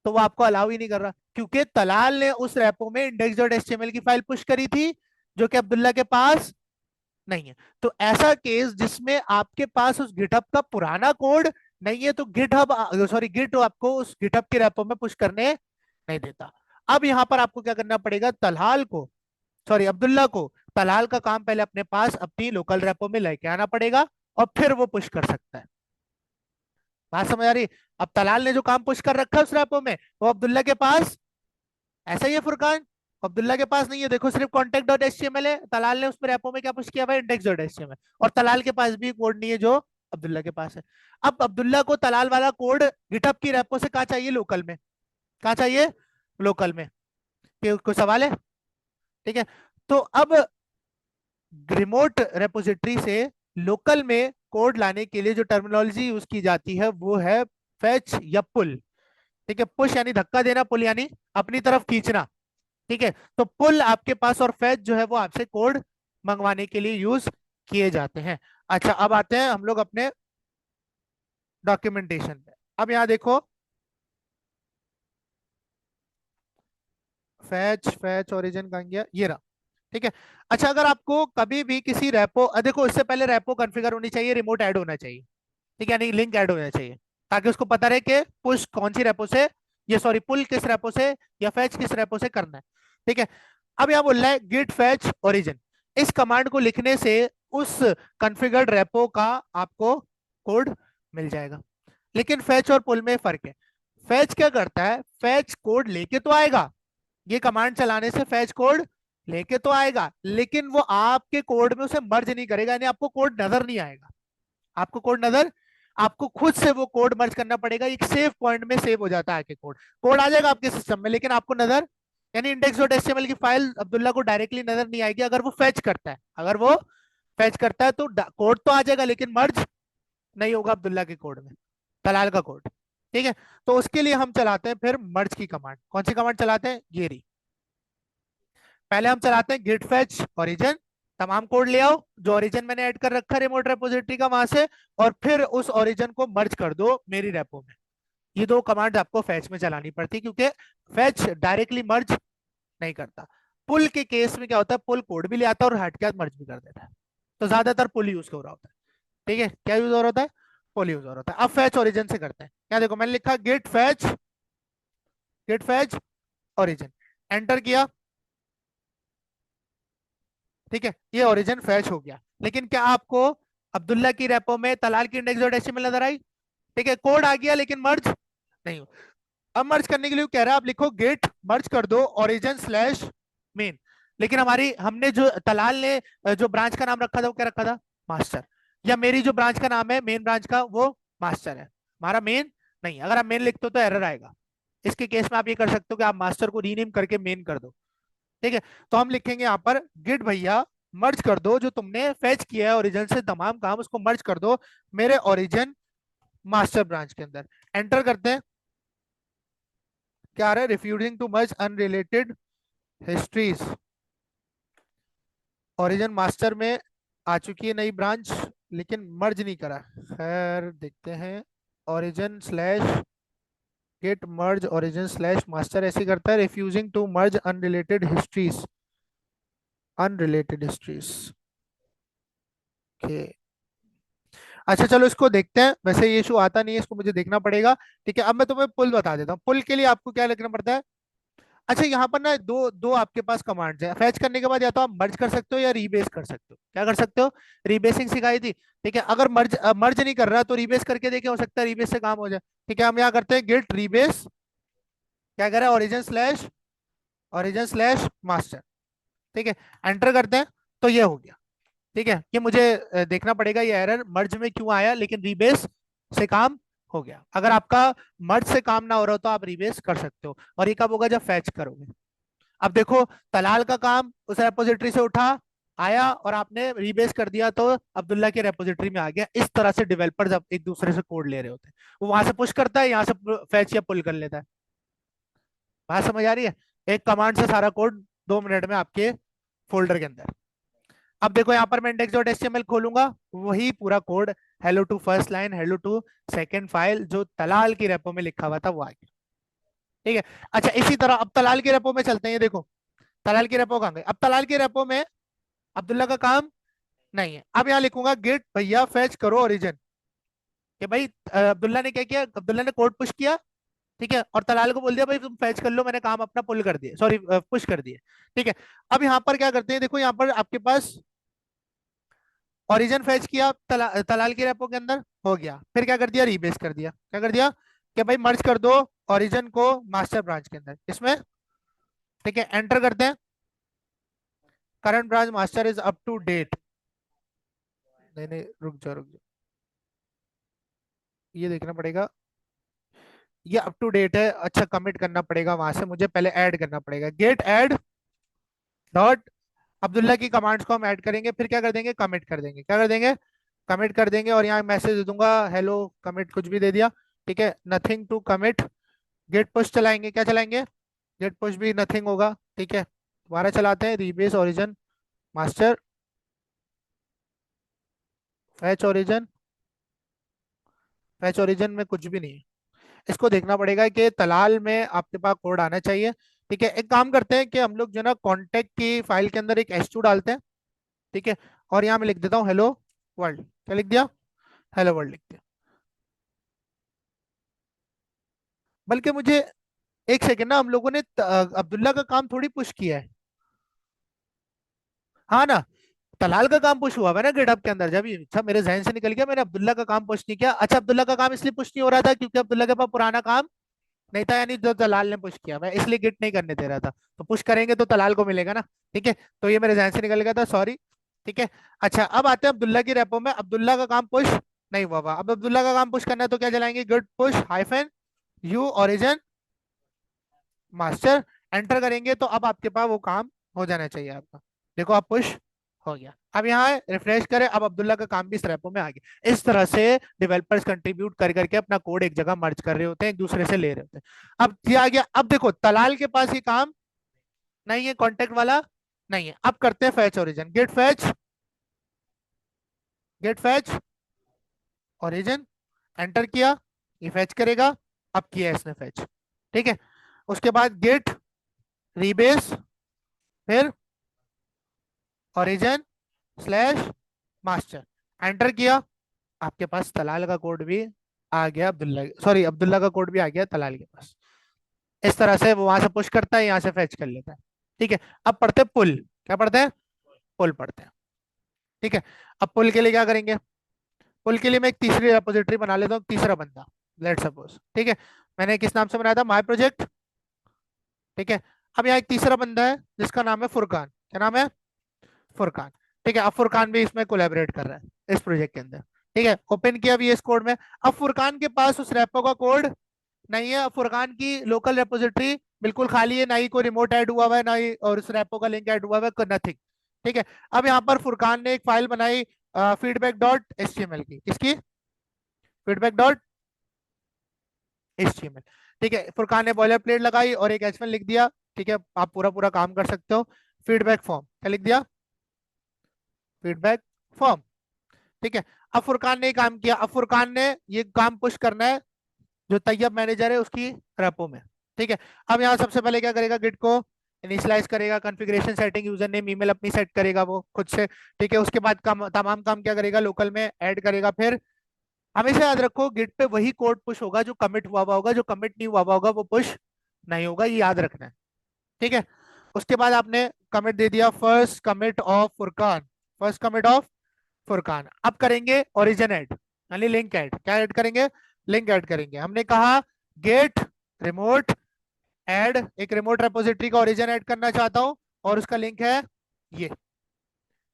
तो वो आपको अलाउ ही नहीं कर रहा, क्योंकि तलाल ने उस रेपो में index.html की फाइल पुश करी थी जो कि अब्दुल्ला के पास नहीं है। तो ऐसा केस जिसमें आपके पास उस गिटहब का पुराना कोड नहीं है, तो गिट आपको उस गिटहब के रेपो में पुश करने नहीं देता। अब यहां पर आपको क्या करना पड़ेगा, तलहाल को, सॉरी अब्दुल्ला को, तलहाल का काम पहले अपने पास अपनी लोकल रेपो में लेके आना पड़ेगा और फिर वो पुश कर सकता है। बात समझ आ रही। अब तलाल ने जो काम पुश कर रखा है उस रेपो में, वो अब्दुल्ला के पास, ऐसा ही है फुरकान, अब्दुल्ला के पास नहीं है। देखो सिर्फ contact dot H T M L है, तलाल ने उस पर रेपो में क्या पुश किया हुआ है, index dot H T M L, और तलाल के पास भी कोड नहीं है जो अब्दुल्ला के पास है। अब अब्दुल्ला को तलाल वाला कोड गिटहब की रेपो से कहा चाहिए, लोकल में, कहा चाहिए, लोकल में। कोई सवाल है। ठीक है। तो अब रिमोट रेपोजिटरी से लोकल में कोड लाने के लिए जो टर्मिनोलॉजी यूज की जाती है वो है फेच या पुल। ठीक है। पुश यानी धक्का देना, पुल यानी अपनी तरफ खींचना। ठीक है। तो पुल आपके पास और फेच जो है वो आपसे कोड मंगवाने के लिए यूज किए जाते हैं। अच्छा, अब आते हैं हम लोग अपने डॉक्यूमेंटेशन पे। अब यहाँ देखो, फैच फैच ओरिजिन कहाँ गया, ये रहा। ठीक है। अच्छा, अगर आपको कभी भी किसी रेपो, देखो इससे पहले रेपो कॉन्फ़िगर होनी चाहिए, रिमोट ऐड होना चाहिए। ठीक है, यानी लिंक ऐड होना चाहिए, ताकि उसको पता रहे कि पुश कौन सी रेपो से, ये सॉरी पुल किस रेपो से या फैच किस रेपो से करना है। ठीक है। अब यहाँ बोल रहा है गिट फैच ओरिजिन, इस कमांड को लिखने से उस कॉन्फ़िगर्ड रेपो का आपको कोड मिल जाएगा। लेकिन फैच और पुल में फर्क है। फैच क्या करता है, फैच कोड लेके तो आएगा, ये कमांड चलाने से फैच कोड लेके तो आएगा, लेकिन वो आपके कोड में उसे मर्ज नहीं करेगा, यानी आपको कोड नजर नहीं आएगा। आपको कोड नजर, आपको खुद से वो कोड मर्ज करना पड़ेगा। एक सेव पॉइंट में सेव हो जाता है कि कोड, कोड आ जाएगा आपके सिस्टम में, लेकिन आपको नजर, यानी इंडेक्स डॉट एचटीएमएल की फाइल अब्दुल्ला को डायरेक्टली नजर नहीं आएगी। अगर वो फैच करता है, अगर वो फैच करता है तो कोड तो आ जाएगा, लेकिन मर्ज नहीं होगा अब्दुल्ला के कोड में, तलाल का कोड। ठीक है। तो उसके लिए हम चलाते हैं फिर मर्ज की कमांड। कौन सी कमांड चलाते हैं, ये रही। पहले हम चलाते हैं गिट फेच ओरिजिन, तमाम कोड ले आओ जो ओरिजिन मैंने ऐड कर रखा है रिमोट रेपोजिटरी का वहां से, और फिर उस ओरिजिन को मर्ज कर दो मेरी रेपो में। ये दो कमांड आपको फैच में चलानी पड़ती है, क्योंकि फैच डायरेक्टली मर्ज नहीं करता। पुल के केस में क्या होता है, पुल कोड भी ले आता है और हट के मर्ज भी कर देता है, तो ज्यादातर पुल यूज हो रहा होता है। ठीक है, क्या यूज हो रहा होता है, पुल यूज हो रहा होता है। अब फैच ओरिजिन से करते हैं, क्या देखो मैंने लिखा गिट फैच ओरिजिन, एंटर किया। ठीक है, ये ओरिजिन फैच हो गया, लेकिन क्या आपको अब्दुल्ला की रेपो में तलाल की इंडेक्स डॉट एचटीएमएल नजर आई। ठीक है, कोड आ गया लेकिन मर्ज नहीं हो। अब मर्ज करने के लिए कह रहा है आप लिखो गेट मर्ज कर दो ओरिजिन स्लैश मेन, लेकिन हमारी, हमने जो तलाल ने जो ब्रांच का नाम रखा था वो क्या रखा था, मास्टर, या मेरी जो ब्रांच का नाम है मेन ब्रांच का वो मास्टर है, हमारा मेन नहीं। अगर आप मेन लिखते हो तो एरर आएगा। इसके केस में आप ये कर सकते हो कि आप मास्टर को रीनेम करके मेन कर दो। ठीक है। तो हम लिखेंगे यहाँ पर गिट भैया मर्ज कर दो जो तुमने फेच किया है ओरिजिन से तमाम काम, उसको मर्ज कर दो मेरे ओरिजिन मास्टर ब्रांच के अंदर। एंटर करते हैं, क्या आ रहा है, refusing to merge unrelated histories. Origin master में आ चुकी है नई ब्रांच, लेकिन मर्ज नहीं करा। खैर देखते हैं, origin slash git merge origin slash master ऐसे करता है, refusing to merge unrelated histories. Okay. अच्छा चलो इसको देखते हैं, वैसे ये इशू आता नहीं है, इसको मुझे देखना पड़ेगा। ठीक है, अब मैं तुम्हें पुल बता देता हूँ। पुल के लिए आपको क्या लिखना पड़ता है। अच्छा यहाँ पर ना दो दो आपके पास कमांड्स है। फैच करने के बाद या तो आप मर्ज कर सकते हो या रीबेस कर सकते हो। क्या कर सकते हो, रीबेसिंग सिखाई थी। ठीक है, अगर मर्ज मर्ज नहीं कर रहा तो रीबेस करके देखे, हो सकता है रीबेस से काम हो जाए। ठीक है, हम यहाँ करते हैं गेट रीबेस, क्या करें, ओरिजिन स्लैश मास्टर। ठीक है, एंटर करते हैं, तो ये हो गया। ठीक है, ये मुझे देखना पड़ेगा ये एरर मर्ज में क्यों आया, लेकिन रीबेस से काम हो गया। अगर आपका मर्ज से काम ना हो रहा हो तो आप रीबेस कर सकते हो, और ये कब होगा, जब फैच करोगे। अब देखो, तलाल का काम उस रेपोजिटरी से उठा, आया, और आपने रीबेस कर दिया तो अब्दुल्ला के रेपोजिटरी में आ गया। इस तरह से डेवलपर्स अब एक दूसरे से कोड ले रहे होते हैं। वो वहां से पुश करता है, यहाँ से फैच या पुल कर लेता है। बात समझ आ रही है। एक कमांड से सारा कोड 2 मिनट में आपके फोल्डर के अंदर। अब देखो यहाँ पर मैं index.html खोलूंगा, वही पूरा code, hello to first line, hello to second file, जो तलाल की रेपो में लिखा हुआ था वो आ गया। ठीक है। अच्छा इसी तरह अब तलाल की रेपो में चलते हैं। ये देखो, तलाल की रेपो कहाँ गई। अब तलाल की रेपो में अब्दुल्ला का काम नहीं है। अब यहाँ लिखूंगा गेट भैया फैच करो ओरिजिन, कि भाई अब्दुल्ला ने क्या किया, अब्दुल्ला ने कोड पुश किया। ठीक है, और तलाल को बोल दिया भाई तुम फैच कर लो, मैंने काम अपना पुल कर दिया, सॉरी पुश कर दिया। ठीक है, अब यहाँ पर क्या करते हैं, देखो यहाँ पर आपके पास ओरिजिन फैच किया तलाल की रेपो के अंदर, हो गया। फिर क्या कर दिया, रीबेस कर दिया। क्या कर दिया, कि भाई मर्ज कर दो ओरिजिन को मास्टर ब्रांच के अंदर, इसमें। ठीक है, एंटर करते हैं, current branch master is up to date. नहीं नहीं, रुक जाओ रुक जाओ, ये देखना पड़ेगा, ये अप टू डेट है। अच्छा, कमिट करना पड़ेगा, वहां से मुझे पहले ऐड करना पड़ेगा, गेट ऐड डॉट अब्दुल्ला की कमांड्स को हम ऐड करेंगे, फिर क्या कर देंगे, कमिट कर देंगे। क्या कर देंगे, कमिट कर देंगे, और यहाँ मैसेज दे दूंगा हेलो कमिट, कुछ भी दे दिया। ठीक है, nothing to commit. Git push चलाएंगे, क्या चलाएंगे, गेट पुश भी नथिंग होगा। ठीक है, दोबारा चलाते हैं, rebase origin master, fetch origin, fetch origin में कुछ भी नहीं है। इसको देखना पड़ेगा कि तलाल में आपके पास कोड आना चाहिए। ठीक है, एक काम करते हैं कि हम लोग जो ना कॉन्टेक्ट की फाइल के अंदर एक h2 डालते हैं। ठीक है, और यहाँ मैं लिख देता हूँ हेलो वर्ल्ड। क्या लिख दिया, हेलो वर्ल्ड लिख दिया। बल्कि मुझे एक सेकेंड ना, हम लोगों ने अब्दुल्ला का काम थोड़ी पुश किया है। हाँ ना, तलाल का काम पुश हुआ है ना गिटहब के अंदर। जब ये अच्छा मेरे जहन से निकल गया, मैंने अब्दुल्ला का काम पुश नहीं किया। अच्छा, अब्दुल्ला का काम इसलिए पुश नहीं हो रहा था क्योंकि अब्दुल्ला के पास पुराना काम नहीं था, यानी जो तलाल ने पुश किया, मैं इसलिए गिट नहीं करने दे रहा था। तो पुश करेंगे तो तलाल को मिलेगा ना। ठीक है, तो ये मेरे जहन से निकल गया था, सॉरी। ठीक है, अच्छा अब आते हैं अब्दुल्ला की रेपो में। अब्दुल्ला का काम पुश नहीं हुआ हुआ। अब अब्दुल्ला का काम पुश करना है तो क्या चलाएंगे, good push hyphen U origin master. Enter करेंगे तो अब आपके पास वो काम हो जाना चाहिए आपका। देखो अब पुश हो गया। अब यहाँ रिफ्रेश करें, अब अब्दुल्ला का काम भी इस रेपो में आ गया। इस तरह से डेवलपर्स कंट्रीब्यूट कर करके अपना कोड एक जगह मर्ज कर रहे होते हैं, एक दूसरे से ले रहे होते हैं। अब ये आ गया। अब देखो तलाल के पास ये काम नहीं है, कॉन्टेक्ट वाला नहीं है। अब करते हैं fetch origin, git fetch origin, enter किया, ये फैच करेगा। अब किया इसने फैच। ठीक है, उसके बाद गेट रीबेस, फिर ओरिजिन स्लैश मास्टर, एंटर किया। आपके पास तलाल का कोड भी आ गया, अब्दुल्ला सॉरी अब्दुल्ला का कोड भी आ गया तलाल के पास। इस तरह से वो वहां से पुश करता है, यहाँ से फैच कर लेता है। ठीक है, अब पढ़ते हैं पुल। क्या पढ़ते हैं, पुल पढ़ते हैं। ठीक है, अब पुल के लिए क्या करेंगे, पुल के लिए मैं एक तीसरी रेपोजिटरी बना लेता हूँ, तीसरा बंदा, लेट सपोज। ठीक है, मैंने किस नाम से बनाया था, माई प्रोजेक्ट। ठीक है, अब यहाँ एक तीसरा बंदा है जिसका नाम है फुरकान। क्या नाम है, फुरकान। ठीक है, अब फुरकान भी इसमें कोलैबोरेट कर रहा है इस प्रोजेक्ट के अंदर। ठीक है, ओपन किया भी इस कोड में। अब फुरकान के पास उस रेपो का कोड नहीं है। अब फुरकान की लोकल रेपोजिटरी बिल्कुल खाली है, ना ही कोई रिमोट ऐड हुआ हुआ है, ना ही और उस रेपो का लिंक ऐड हुआ हुआ है, नथिंग। ठीक है, अब यहाँ पर फुरकान ने एक फाइल बनाई feedback dot H T M L की, किसकी, feedback dot H T M L. ठीक है, फुरकान ने बॉयलर प्लेट लगाई और एक एच1 लिख दिया। ठीक है, आप पूरा पूरा काम कर सकते हो। फीडबैक फॉर्म, क्या लिख दिया, फीडबैक फॉर्म। ठीक है, अब फुरकान ने ये काम किया। अब फुरकान ने ये काम पुश करना है जो तैयब मैनेजर है उसकी रेपो में। ठीक है, अब यहाँ सबसे पहले क्या करेगा, गिट को इनिशियलाइज करेगा, configuration setting user name email अपनी सेट करेगा वो खुद से। ठीक है, उसके बाद काम तमाम काम क्या करेगा, लोकल में ऐड करेगा, फिर हमेशा याद रखो गिट पे वही कोड पुश होगा जो कमिट हुआ हुआ होगा, जो कमिट नहीं हुआ हुआ होगा वो पुश नहीं होगा, ये याद रखना है। ठीक है। उसके बाद आपने कमिट दे दिया first commit of Furqan, first commit of Furqan. अब करेंगे ओरिजिन ऐड, यानी लिंक ऐड। क्या ऐड करेंगे? लिंक ऐड करेंगे। हमने कहा गेट रिमोट ऐड, एक रिमोट रेपोजिटरी का ओरिजिन ऐड करना चाहता हूं और उसका लिंक है ये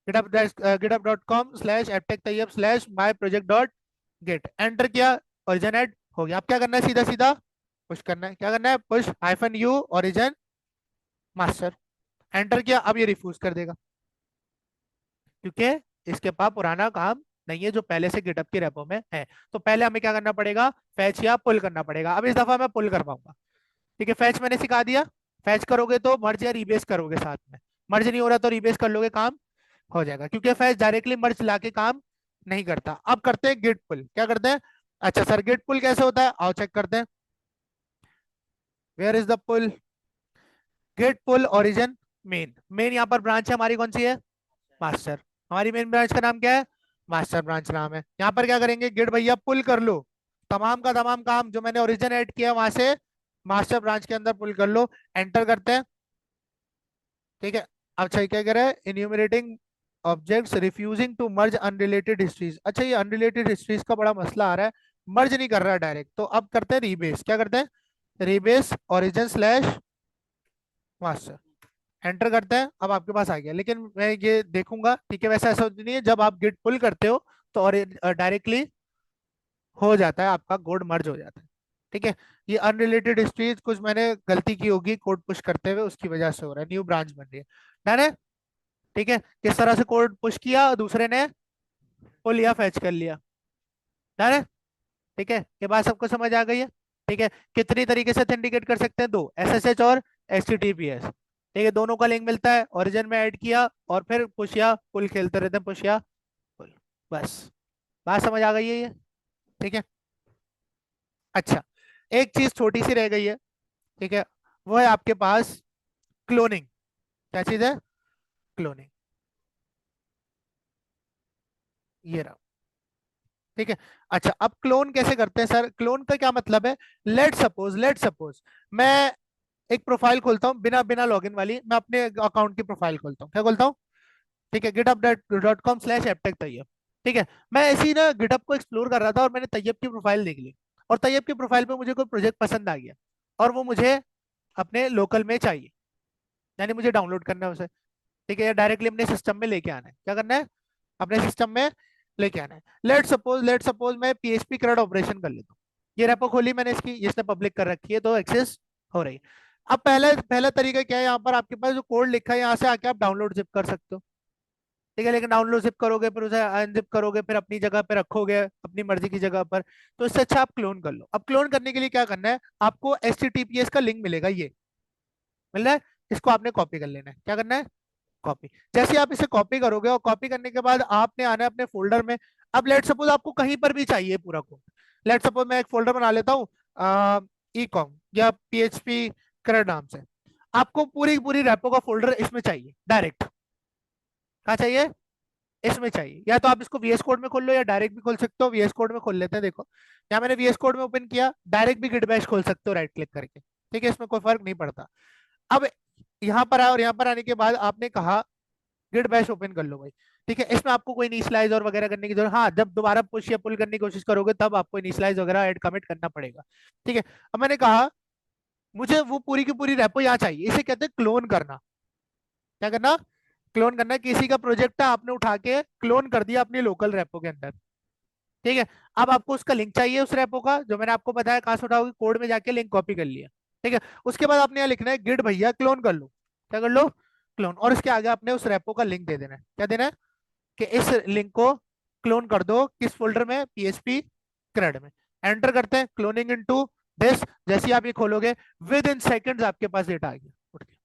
github.com/apptech-tayyab/my-project.git। एंटर किया, ओरिजिन ऐड हो गया। अब क्या करना है? सीधा सीधा पुश करना है। क्या करना है? Push -u origin master. Enter किया, अब ये रिफ्यूज कर देगा क्योंकि इसके पास पुराना काम नहीं है जो पहले से गिटअप की रेपो में है। तो पहले हमें क्या करना पड़ेगा? फैच या पुल करना पड़ेगा। अब इस दफा मैं पुल कर पाऊंगा। ठीक है, फैच मैंने सिखा दिया। फैच करोगे तो मर्ज या रीबेस करोगे साथ में, मर्ज नहीं हो रहा तो रीबेस कर लोगे, काम हो जाएगा। क्योंकि फैच डायरेक्टली मर्ज लाके काम नहीं करता। अब करते हैं गिट पुल। क्या करते हैं? अच्छा सर, गिट पुल कैसे होता है? आओ चेक करते हैं। Where is the pull? Git pull origin main. Main यहाँ पर ब्रांच है हमारी, कौन सी है? मास्टर। हमारी मेन ब्रांच का नाम क्या है? मास्टर ब्रांच नाम है। यहाँ पर क्या करेंगे? गिट भैया पुल कर लो, तमाम का तमाम काम जो मैंने ओरिजिन ऐड किया वहां से मास्टर ब्रांच के अंदर पुल कर लो। एंटर करते हैं। ठीक है। अच्छा, क्या कह रहा है? Enumerating objects refusing to merge unrelated histories. अच्छा, ये अनरिलेटेड हिस्ट्रीज का बड़ा मसला आ रहा है, मर्ज नहीं कर रहा डायरेक्ट। तो अब करते हैं रीबेस। क्या करते हैं? Rebase origin slash master. Enter करते हैं। अब आपके पास आ गया, लेकिन मैं ये देखूंगा, ठीक है, वैसा ऐसा नहीं है। जब आप गिट पुल करते हो तो और डायरेक्टली हो जाता है, आपका कोड मर्ज हो जाता है। ठीक है। ये अनरिलेटेड हिस्ट्रीज कुछ मैंने गलती की होगी कोड पुश करते हुए, उसकी वजह से हो रहा है। न्यू ब्रांच बन रही है। डन है? ठीक है। किस तरह से कोड पुश किया, दूसरे ने पुल या फैच कर लिया। डन है? ठीक है, ये बात सबको समझ आ गई है? ठीक है। कितनी तरीके से ऑथेंटिकेट कर सकते हैं? दो, एसएसएच और एचटीटीपीएस। ठीक है, दोनों का लिंक मिलता है, ओरिजिन में ऐड किया और फिर पुश या पुल खेलते रहते हैं, पुश या पुल। बस, बात समझ आ गई है ये? ठीक है। अच्छा, एक चीज छोटी सी रह गई है। ठीक है, वो है आपके पास क्लोनिंग। क्या चीज है? क्लोनिंग। ये रहा। ठीक है। अच्छा, अब क्लोन कैसे करते हैं सर? क्लोन का क्या मतलब है? लेट सपोज मैं एक प्रोफाइल खोलता हूँ, बिना बिना लॉगिन वाली, मैं अपने अकाउंट की प्रोफाइल खोलता हूँ। क्या खोलता हूँ? ठीक है, github.com/apptech तैयब। ठीक है। मैं ऐसे ही ना गिटहब को एक्सप्लोर कर रहा था और मैंने तैयब की प्रोफाइल देख ली, और तैयब की प्रोफाइल पे मुझे कोई प्रोजेक्ट पसंद आ गया और वो मुझे अपने लोकल में चाहिए, यानी मुझे डाउनलोड करना है उसे। ठीक है, या डायरेक्टली अपने सिस्टम में लेके आना है। क्या करना है? अपने सिस्टम में लेके आना है। लेट सपोज मैं पीएचपी करंट ऑपरेशन कर लेता हूँ। ये रेपो खोली मैंने, इसकी इसने पब्लिक कर रखी है तो एक्सेस हो रही है। अब पहला पहला तरीका क्या है? यहाँ पर आपके पास जो कोड लिखा है यहाँ से आके आप डाउनलोड जिप कर सकते हो। ठीक है, लेकिन डाउनलोड जिप करोगे फिर उसे अनजिप करोगे, फिर अपनी जगह पे रखोगे, अपनी मर्जी की जगह पर। तो इससे अच्छा आप क्लोन कर लो। अब क्लोन करने के लिए क्या करना है? आपको एचटीटीपीएस का लिंक मिलेगा, ये मिल रहा है, इसको आपने कॉपी कर लेना है। क्या करना है? कॉपी। जैसे आप इसे कॉपी करोगे और कॉपी करने के बाद आपने आना है अपने फोल्डर में। अब लेट सपोज आपको कहीं पर भी चाहिए पूरा कोड। लेट सपोज मैं एक फोल्डर बना लेता हूँ ई कॉम या पीएचपी करंट नाम से। आपको पूरी पूरी रेपो का फोल्डर इसमें चाहिए डायरेक्ट। कहाँ चाहिए? इसमें चाहिए। या तो आप इसको वीएस कोड में खोल लो या डायरेक्ट भी खोल सकते हो। वीएस कोड में खोल लेते हैं, देखो यहाँ मैंने वीएस कोड में ओपन किया, डायरेक्ट भी गिट बैश खोल सकते हो राइट क्लिक करके। ठीक है, इसमें कोई फर्क नहीं पड़ता। अब यहाँ पर आए और यहाँ पर आने के बाद आपने कहा गिट बैश ओपन कर लो भाई। ठीक है, इसमें आपको कोई इनिशियलाइज और वगैरह करने की जरूरत, हाँ जब दोबारा पुश या पुल करने की कोशिश करोगे तब आपको इनिशियलाइज वगैरह ऐड कमिट करना पड़ेगा। ठीक है। अब मैंने कहा मुझे वो पूरी की पूरी रेपो यहाँ चाहिए, इसे कहते हैं क्लोन करना। क्या करना? क्लोन करना। किसी का प्रोजेक्ट है, आपने उठा के क्लोन कर दिया अपनी लोकल रेपो के अंदर। ठीक है। अब आपको उसका लिंक चाहिए उस रेपो का, जो मैंने आपको बताया कहाँ से उठाओगे, कोड में जाके लिंक कॉपी कर लिया। ठीक है। उसके बाद आपने यहाँ लिखना है गिट भैया क्लोन कर लो। क्या कर लो? क्लोन। और इसके आगे आपने उस रेपो का लिंक दे देना है। क्या देना है? कि इस लिंक को क्लोन कर दो, किस फोल्डर में? पीएचपी क्रेड में। एंटर करते हैं, क्लोनिंग इनटू दिस। जैसे ही आप ये खोलोगे विद इन सेकंड्स आपके पास डेटा आ गया, उठ के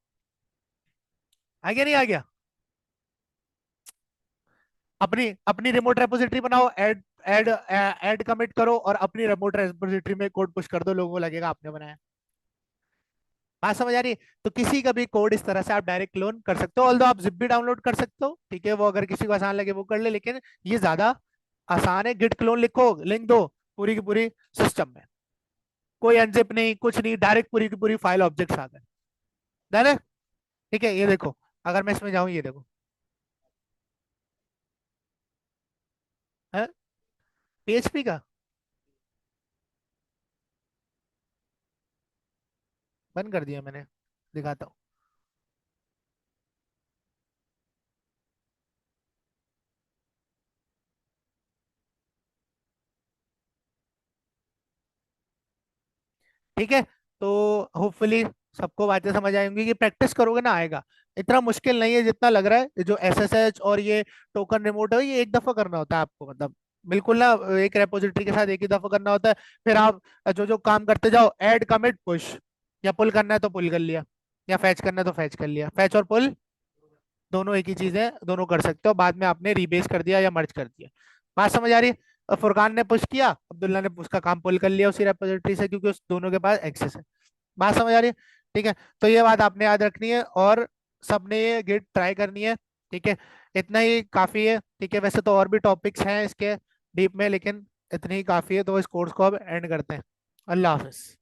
आ गया, नहीं आ गया? अपनी अपनी रिमोट रेपोजिटरी बनाओ, ऐड ऐड ऐड कमिट करो और अपनी रिमोट रेपोजिटरी में कोड पुश कर दो, लोगों को लगेगा आपने बनाया। बात समझ आ रही है? तो किसी का भी कोड इस तरह से आप डायरेक्ट क्लोन कर सकते हो। ऑल्दो आप जिप भी डाउनलोड कर सकते हो, ठीक है, वो अगर किसी को आसान लगे वो कर ले, लेकिन ये ज्यादा आसान है, गिट क्लोन लिखो, लिंक दो, पूरी की पूरी सिस्टम में, कोई अनजिप नहीं, कुछ नहीं, डायरेक्ट पूरी की पूरी फाइल ऑब्जेक्ट्स आ गए। डन है। ठीक है, ये देखो, अगर मैं इसमें जाऊं, ये देखो है पीएचपी का। बंद कर दिया मैंने, दिखाता हूँ। ठीक है, तो होपफुली सबको बातें समझ आएंगी, कि प्रैक्टिस करोगे ना आएगा। इतना मुश्किल नहीं है जितना लग रहा है। ये जो एसएसएच और ये टोकन रिमोट है, ये एक दफा करना होता है आपको, मतलब बिल्कुल ना, एक रेपोजिटरी के साथ एक ही दफा करना होता है। फिर आप जो जो काम करते जाओ, ऐड, कमिट, पुश, या पुल करना है तो पुल कर लिया, या फैच करना है तो फैच कर लिया। फैच और पुल दोनों एक ही चीज है, दोनों कर सकते हो। बाद में आपने रीबेस कर दिया या मर्ज कर दिया। बात समझ आ रही है? फुरकान ने पुश किया, अब्दुल्ला ने उसका काम पुल कर लिया उसी रेपोजिटरी से, क्योंकि उस दोनों के पास एक्सेस है। बात समझ आ रही है? ठीक है, तो ये बात आपने याद रखनी है, और सबने ये गिट ट्राई करनी है। ठीक है, इतना ही काफी है। ठीक है, वैसे तो और भी टॉपिक्स हैं इसके डीप में, लेकिन इतनी ही काफी है। तो इस कोर्स को अब एंड करते हैं। अल्लाह हाफिज।